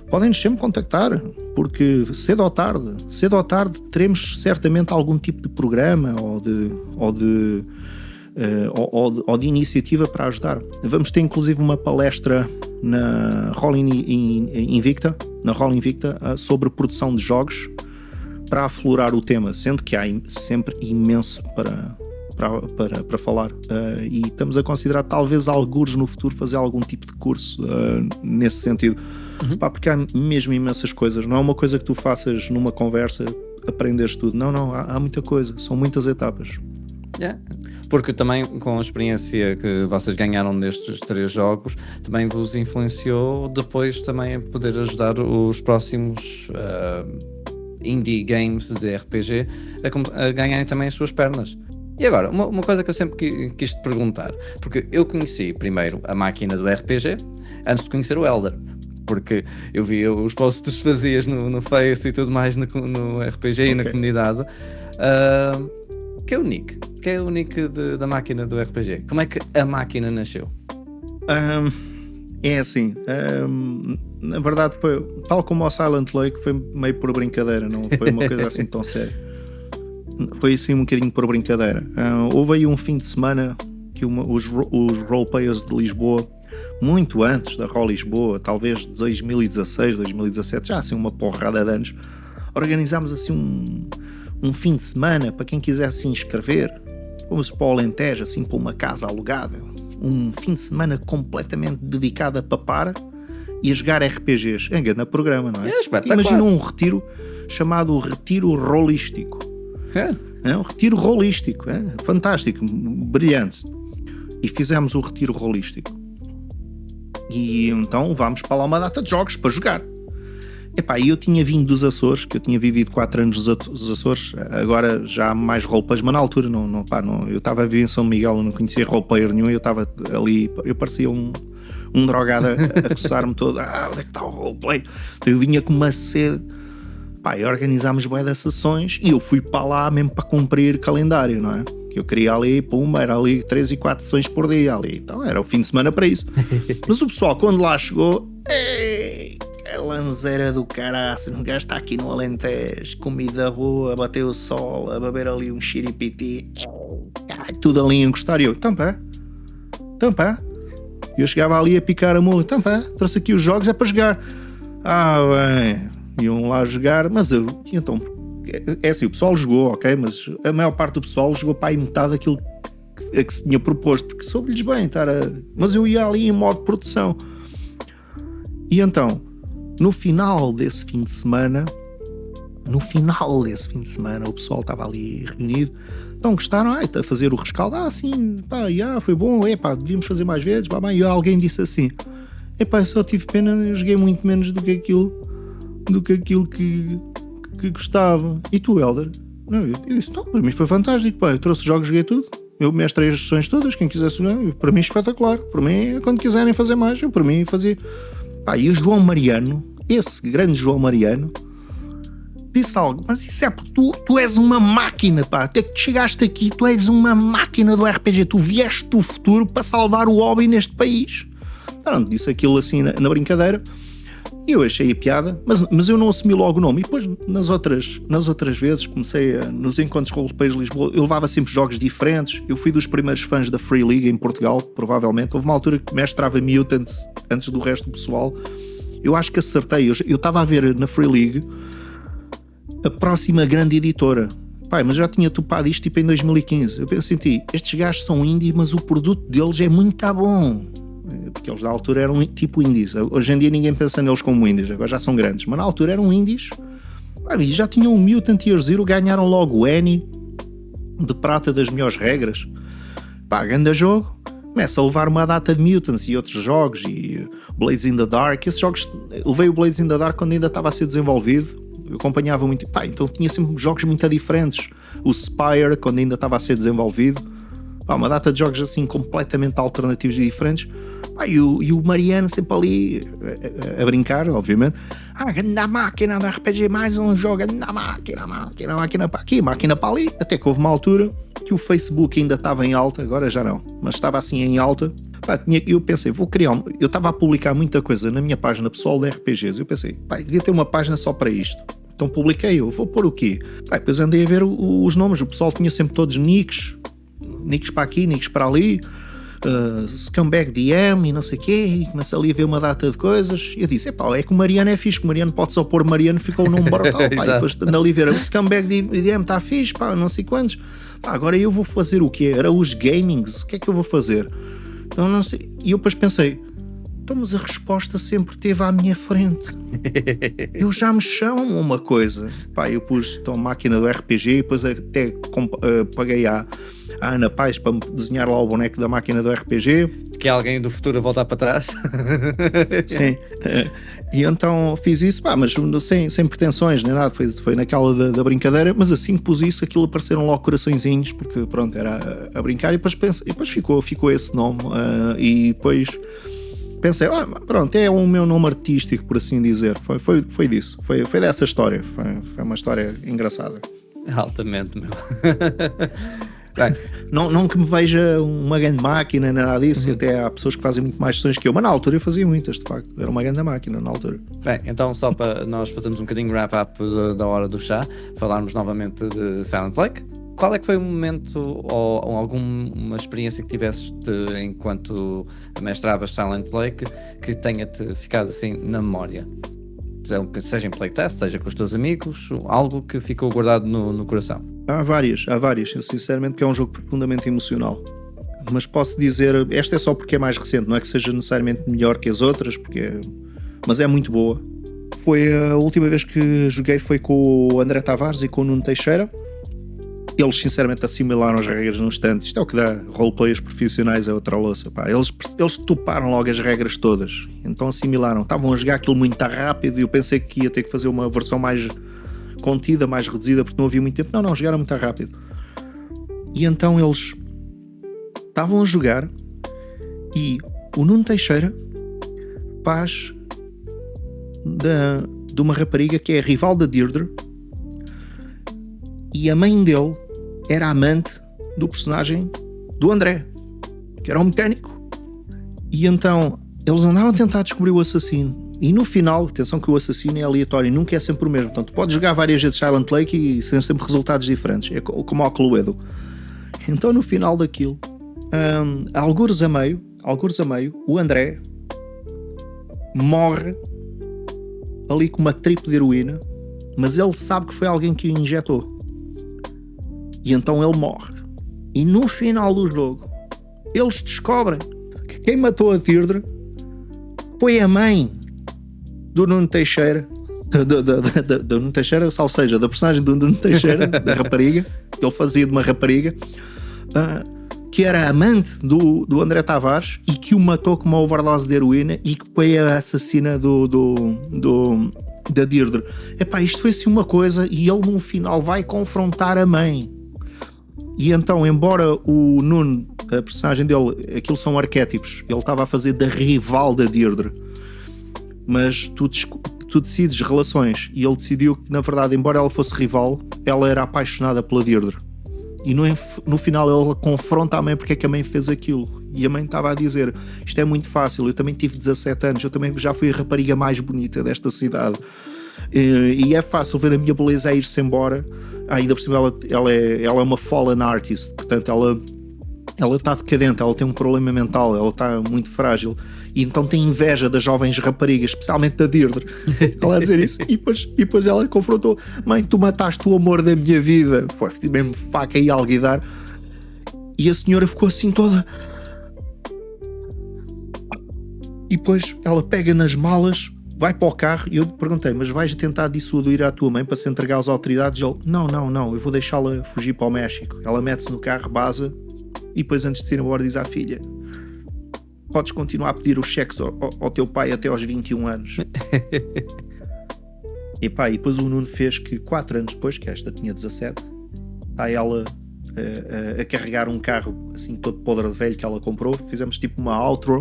B: podem-nos sempre contactar, porque cedo ou tarde teremos certamente algum tipo de programa ou de iniciativa para ajudar. Vamos ter inclusive uma palestra na Roll Invicta sobre produção de jogos para aflorar o tema, sendo que há sempre imenso para falar, e estamos a considerar talvez algures no futuro fazer algum tipo de curso nesse sentido. Porque há mesmo imensas coisas, não é uma coisa que tu faças numa conversa, aprendes tudo, não, há muita coisa, são muitas etapas.
A: Porque também com a experiência que vocês ganharam nestes 3 jogos, também vos influenciou depois também a poder ajudar os próximos indie games de RPG a ganharem também as suas pernas. E agora, uma coisa que eu sempre quis te perguntar, porque eu conheci primeiro a máquina do RPG antes de conhecer o Elder, porque eu vi os posts que tu fazias no Face e tudo mais no RPG e na comunidade. Que é o Nick? Que é o Nick da máquina do RPG? Como é que a máquina nasceu?
B: É assim, na verdade foi tal como o Silent Lake, foi meio por brincadeira, não foi uma coisa assim tão séria. Foi assim um bocadinho por brincadeira. Houve aí um fim de semana os roleplayers de Lisboa, muito antes da Raw Lisboa, talvez 2016, 2017, já assim uma porrada de anos, organizámos assim um fim de semana para quem quisesse se inscrever. Fomos para o Alentejo, assim, para uma casa alugada, um fim de semana completamente dedicado a papar e a jogar RPGs. É grande programa, não é? Imagina um retiro chamado Retiro Rolístico. É um retiro rolístico, fantástico, brilhante. E fizemos o retiro rolístico. E então vamos para lá uma data de jogos para jogar. Epá, eu tinha vindo dos Açores, que eu tinha vivido 4 anos nos Açores, agora já há mais roleplayers, mas na altura não, eu estava a viver em São Miguel, eu não conhecia roleplayer nenhum, eu estava ali, eu parecia um drogado a coçar-me todo, onde é que está o roleplay? Então eu vinha com uma sede, pá, e organizámos bué de sessões e eu fui para lá mesmo para cumprir calendário, não é? Que eu queria ali, pumba, era ali 3 e 4 sessões por dia ali, então era o fim de semana para isso. Mas o pessoal quando lá chegou, que lanzeira do caraças, um gajo está aqui no Alentejo, comida boa, a bater o sol, a beber ali um xiripiti, tudo ali a encostar, e eu, então pá, eu chegava ali a picar a mula, então pá, trouxe aqui os jogos, é para jogar, bem, iam lá jogar, mas eu, então, é assim, o pessoal jogou, ok, mas a maior parte do pessoal jogou para aí metade daquilo que se tinha proposto, porque soube-lhes bem, mas eu ia ali em modo produção, e então, no final desse fim de semana, o pessoal estava ali reunido. Então gostaram, a fazer o rescaldo. Sim, pá, foi bom, devíamos fazer mais vezes. E alguém disse assim: eu só tive pena, eu joguei muito menos do que aquilo que gostava. E tu, Helder? Eu disse: não, para mim foi fantástico, pá, eu trouxe jogos, joguei tudo. Eu mestrei as sessões todas, quem quisesse jogar, para mim espetacular. Para mim, quando quiserem fazer mais, eu para mim fazia. E o João Mariano, esse grande João Mariano, disse algo, mas isso é porque tu és uma máquina, pá, até que chegaste aqui, tu és uma máquina do RPG, tu vieste do futuro para salvar o hobby neste país. Pronto, disse aquilo assim na brincadeira, e eu achei a piada, mas eu não assumi logo o nome, e depois nas outras vezes, nos encontros com os pais de Lisboa, eu levava sempre jogos diferentes, eu fui dos primeiros fãs da Free League em Portugal, provavelmente, houve uma altura que mestrava Mutant antes do resto do pessoal. Eu acho que acertei, eu estava a ver na Free League a próxima grande editora, mas já tinha topado isto tipo em 2015. Eu pensei, estes gajos são indie, mas o produto deles é muito bom, porque eles na altura eram tipo indies. Hoje em dia ninguém pensa neles como indies, agora já são grandes, mas na altura eram indies, e já tinham o Mutant Year Zero, ganharam logo o Annie de prata das melhores regras, grande jogo. Começa a levar uma data de Mutants e outros jogos, e Blades in the Dark. Esses jogos, levei o Blades in the Dark quando ainda estava a ser desenvolvido, eu acompanhava muito, então tinha sempre jogos muito diferentes. O Spire, quando ainda estava a ser desenvolvido, uma data de jogos assim completamente alternativos e diferentes. E o Mariano sempre ali a brincar, obviamente. Grande máquina da RPG, mais um jogo, grande máquina para aqui, máquina para ali. Até que houve uma altura que o Facebook ainda estava em alta, agora já não, mas estava assim em alta. Eu pensei, vou criar eu estava a publicar muita coisa na minha página pessoal de RPGs, eu pensei, devia ter uma página só para isto. Então publiquei, eu vou pôr o quê? Depois andei a ver os nomes, o pessoal tinha sempre todos nicks para aqui, nicks para ali, Scumbag DM e não sei o quê, e comecei ali a ver uma data de coisas, e eu disse, é que o Mariano é fixe, que o Mariano pode só pôr Mariano, ficou o nome brutal, e depois ando ali a ver, o Scumbag DM está fixe, não sei quantos, agora eu vou fazer o quê? Era os gamings, o que é que eu vou fazer? Então não sei, e eu depois pensei, mas a resposta sempre esteve à minha frente. Eu já me chamo uma coisa. Eu pus máquina do RPG e depois até paguei à Ana Paz para me desenhar lá o boneco da máquina do RPG.
A: Que é alguém do futuro a voltar para trás.
B: Sim. E então fiz isso, mas sem pretensões nem nada. Foi naquela da brincadeira, mas assim que pus isso, aquilo apareceram logo coraçõezinhos, porque pronto, era a brincar, e depois ficou esse nome. E depois pensei, pronto, é o meu nome artístico, por assim dizer. Foi disso, foi dessa história. Foi uma história engraçada.
A: Altamente, meu.
B: Não que me veja uma grande máquina, nada disso. Até há pessoas que fazem muito mais sessões que eu, mas na altura eu fazia muitas, de facto. Era uma grande máquina na altura.
A: Bem, então só para nós fazermos um bocadinho wrap-up da hora do chá, falarmos novamente de Silent Lake. qual é que foi o momento ou alguma experiência que tiveste enquanto mestravas Silent Lake que tenha-te ficado assim na memória? Seja em playtest, seja com os teus amigos, algo que ficou guardado no coração?
B: Há várias. Eu sinceramente que é um jogo profundamente emocional. Mas posso dizer, esta é só porque é mais recente, não é que seja necessariamente melhor que as outras, mas é muito boa. Foi a última vez que joguei foi com o André Tavares e com o Nuno Teixeira. Eles sinceramente assimilaram as regras no instante. Isto é o que dá roleplayers profissionais a outra louça, pá. Eles toparam logo as regras todas, então assimilaram. Estavam a jogar aquilo muito rápido e eu pensei que ia ter que fazer uma versão mais contida, mais reduzida, porque não havia muito tempo. Não, jogaram muito rápido. E então eles estavam a jogar e o Nuno Teixeira faz de uma rapariga que é a rival da Deirdre, e a mãe dele era amante do personagem do André, que era um mecânico. E então eles andavam a tentar descobrir o assassino, e no final, atenção que o assassino é aleatório, nunca é sempre o mesmo, portanto podes jogar várias vezes Silent Lake e serem sempre resultados diferentes, é como ao Cluedo. Então no final daquilo, algures a meio, o André morre ali com uma triple de heroína, mas ele sabe que foi alguém que o injetou, e então ele morre. E no final do jogo eles descobrem que quem matou a Deirdre foi a mãe do Nuno Teixeira, do Nuno Teixeira, ou seja, da personagem do Nuno Teixeira, da rapariga, que ele fazia de uma rapariga, que era amante do André Tavares e que o matou com uma overdose de heroína e que foi a assassina da Deirdre. Epá, isto foi assim uma coisa, e ele no final vai confrontar a mãe. E então, embora o Nuno, a personagem dele, aquilo são arquétipos, ele estava a fazer da rival da Deirdre, mas tu decides relações, e ele decidiu que, na verdade, embora ela fosse rival, ela era apaixonada pela Deirdre. E no final ele confronta a mãe porque é que a mãe fez aquilo. E a mãe estava a dizer, isto é muito fácil, eu também tive 17 anos, eu também já fui a rapariga mais bonita desta cidade. E é fácil ver a minha beleza a ir-se embora. Ainda por cima ela é uma fallen artist, portanto ela está decadente, ela tem um problema mental, ela está muito frágil, e então tem inveja das jovens raparigas, especialmente da Deirdre. Ela a dizer isso, e depois ela confrontou: mãe, tu mataste o amor da minha vida. Pô, mesmo faca e alguidar. E a senhora ficou assim toda. E depois ela pega nas malas, vai para o carro, e eu perguntei: mas vais tentar dissuadir a tua mãe para se entregar às autoridades? E ele: não, eu vou deixá-la fugir para o México. Ela mete-se no carro, baza, e depois, antes de ir embora, diz à filha: podes continuar a pedir os cheques ao teu pai até aos 21 anos. E depois o Nuno fez que 4 anos depois, que esta tinha 17, está ela a carregar um carro assim todo podre de velho que ela comprou. Fizemos tipo uma outro,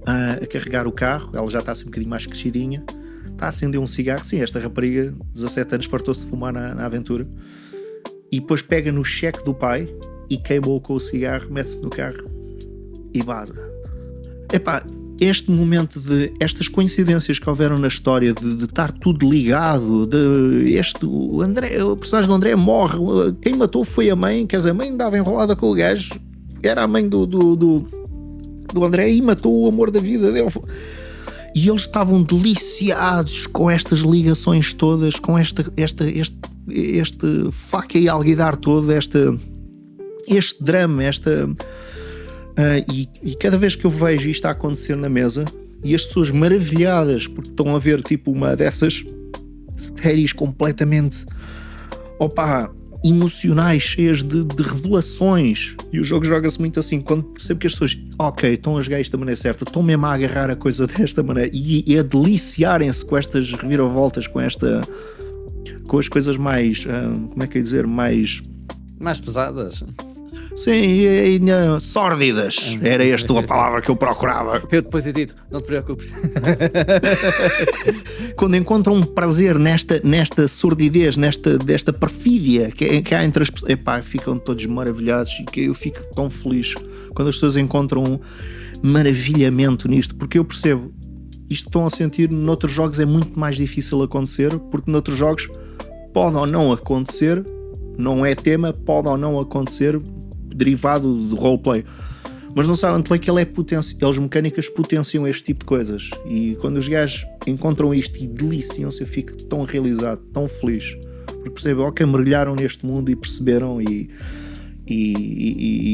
B: a carregar o carro. Ela já está assim um bocadinho mais crescidinha, está a acender um cigarro. Sim, esta rapariga, 17 anos, fartou-se de fumar na aventura. E depois pega no cheque do pai e queimou com o cigarro, mete-se no carro e vaza. Este momento estas coincidências que houveram na história de estar tudo ligado, o personagem do André morre, quem matou foi a mãe, quer dizer, a mãe andava enrolada com o gajo, era a mãe do André, e matou o amor da vida dele. E eles estavam deliciados com estas ligações todas, com este faca e alguidar todo, este drama, e cada vez que eu vejo isto a acontecer na mesa, e as pessoas maravilhadas porque estão a ver tipo uma dessas séries completamente emocionais, cheias de revelações, e o jogo joga-se muito assim, quando percebo que as pessoas estão a jogar isto da maneira certa, estão mesmo a agarrar a coisa desta maneira e a deliciarem-se com estas reviravoltas, com as coisas mais como é que eu ia dizer, mais
A: pesadas.
B: Sim, sórdidas. Era esta a palavra que eu procurava.
A: Eu depois edito, não te preocupes.
B: Quando encontram um prazer nesta sordidez, desta perfídia que há entre as pessoas, ficam todos maravilhados, e que eu fico tão feliz quando as pessoas encontram maravilhamento nisto, porque eu percebo, isto que estão a sentir noutros jogos é muito mais difícil acontecer, porque noutros jogos pode ou não acontecer, não é tema, pode ou não acontecer derivado do roleplay. Mas no Silent Lake eles mecânicas potenciam este tipo de coisas, e quando os gajos encontram isto e deliciam-se, eu fico tão realizado, tão feliz, porque percebem, ok, mergulharam neste mundo e perceberam e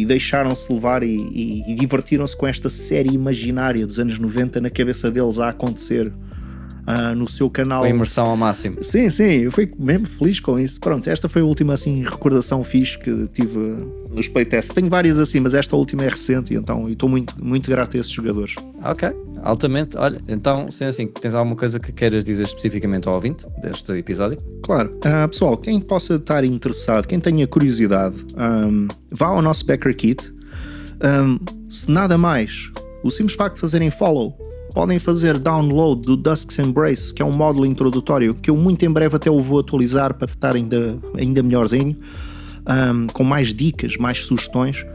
B: deixaram-se levar e divertiram-se com esta série imaginária dos anos 90 na cabeça deles a acontecer no seu canal.
A: A imersão ao máximo.
B: Sim, eu fico mesmo feliz com isso. Pronto, esta foi a última assim recordação fixe que tive nos playtests. Tenho várias assim, mas esta última é recente, e então estou muito, muito grato a esses jogadores.
A: Ok, altamente. Olha, então, sendo assim, tens alguma coisa que queiras dizer especificamente ao ouvinte deste episódio?
B: Claro, pessoal, quem possa estar interessado, quem tenha curiosidade, vá ao nosso Backer Kit. Se nada mais, o simples facto de fazerem follow, podem fazer download do Dusk's Embrace, que é um módulo introdutório que eu muito em breve até o vou atualizar para estar ainda melhorzinho, com mais dicas, mais sugestões,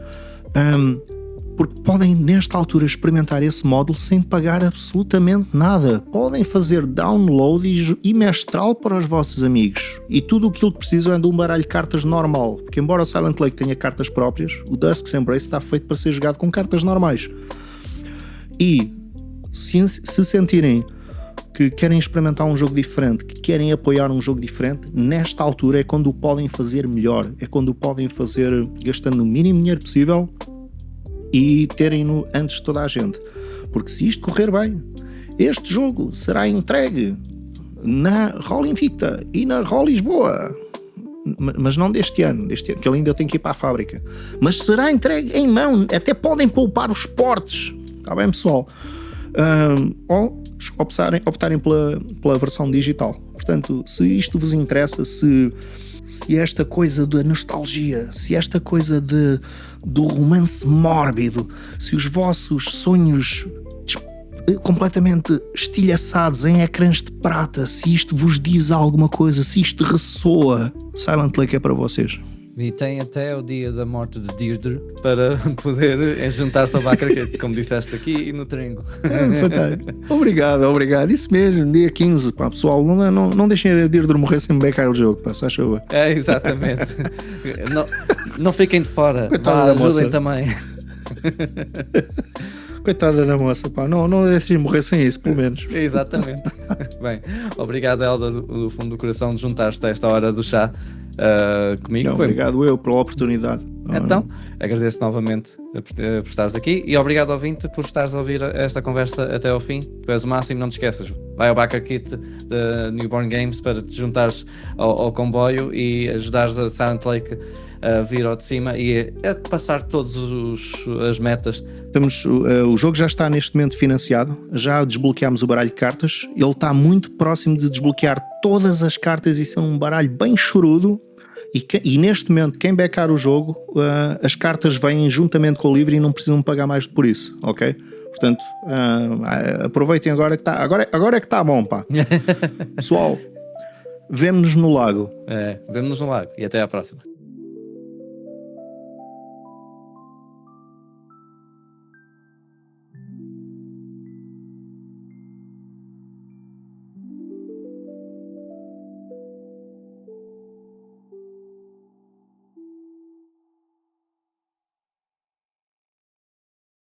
B: porque podem nesta altura experimentar esse módulo sem pagar absolutamente nada. Podem fazer download e mestrá-lo para os vossos amigos, e tudo aquilo que precisam é de um baralho de cartas normal, porque embora o Silent Lake tenha cartas próprias, o Dusk's Embrace está feito para ser jogado com cartas normais. E se sentirem que querem experimentar um jogo diferente, que querem apoiar um jogo diferente, nesta altura é quando o podem fazer melhor, é quando o podem fazer gastando o mínimo dinheiro possível e terem-no antes de toda a gente, porque se isto correr bem, este jogo será entregue na Roll Invicta e na Roll Lisboa, mas não deste ano, que ele ainda tem que ir para a fábrica, mas será entregue em mão, até podem poupar os portes, está bem, pessoal? Ou optarem pela versão digital. Portanto, se isto vos interessa, se esta coisa da nostalgia, se esta coisa do romance mórbido, se os vossos sonhos completamente estilhaçados em ecrãs de prata, se isto vos diz alguma coisa, se isto ressoa, Silent Lake é para vocês.
A: E tem até o dia da morte de Deirdre para poder juntar-se ao Backer Kit, como disseste aqui, e no Triângulo.
B: Fantástico. Obrigado. Isso mesmo, dia 15, pá, pessoal, não deixem a Deirdre morrer sem backar o jogo, pá, se faz favor.
A: É, exatamente. não fiquem de fora, ajudem também.
B: Coitada da moça, pá, não deixem morrer sem isso, pelo menos.
A: Exatamente. Bem, obrigado, Helder, do fundo do coração, de juntar-te a esta hora do chá comigo.
B: Obrigado eu pela oportunidade.
A: Então, agradeço novamente por estares aqui, e obrigado, ouvinte, por estares a ouvir esta conversa até ao fim. Tu és o máximo, não te esqueças. Vai ao Backer Kit da Newborn Games para te juntares ao comboio e ajudares a Silent Lake a vir ao de cima e a passar todas as metas.
B: O jogo já está neste momento financiado, já desbloqueámos o baralho de cartas, ele está muito próximo de desbloquear todas as cartas e ser um baralho bem chorudo, e neste momento quem backar o jogo, as cartas vêm juntamente com o livro e não precisam pagar mais por isso, ok? Portanto, aproveitem agora que está, agora é que está bom, pá. Pessoal, vemo-nos no lago.
A: Vemo-nos no lago e até à próxima.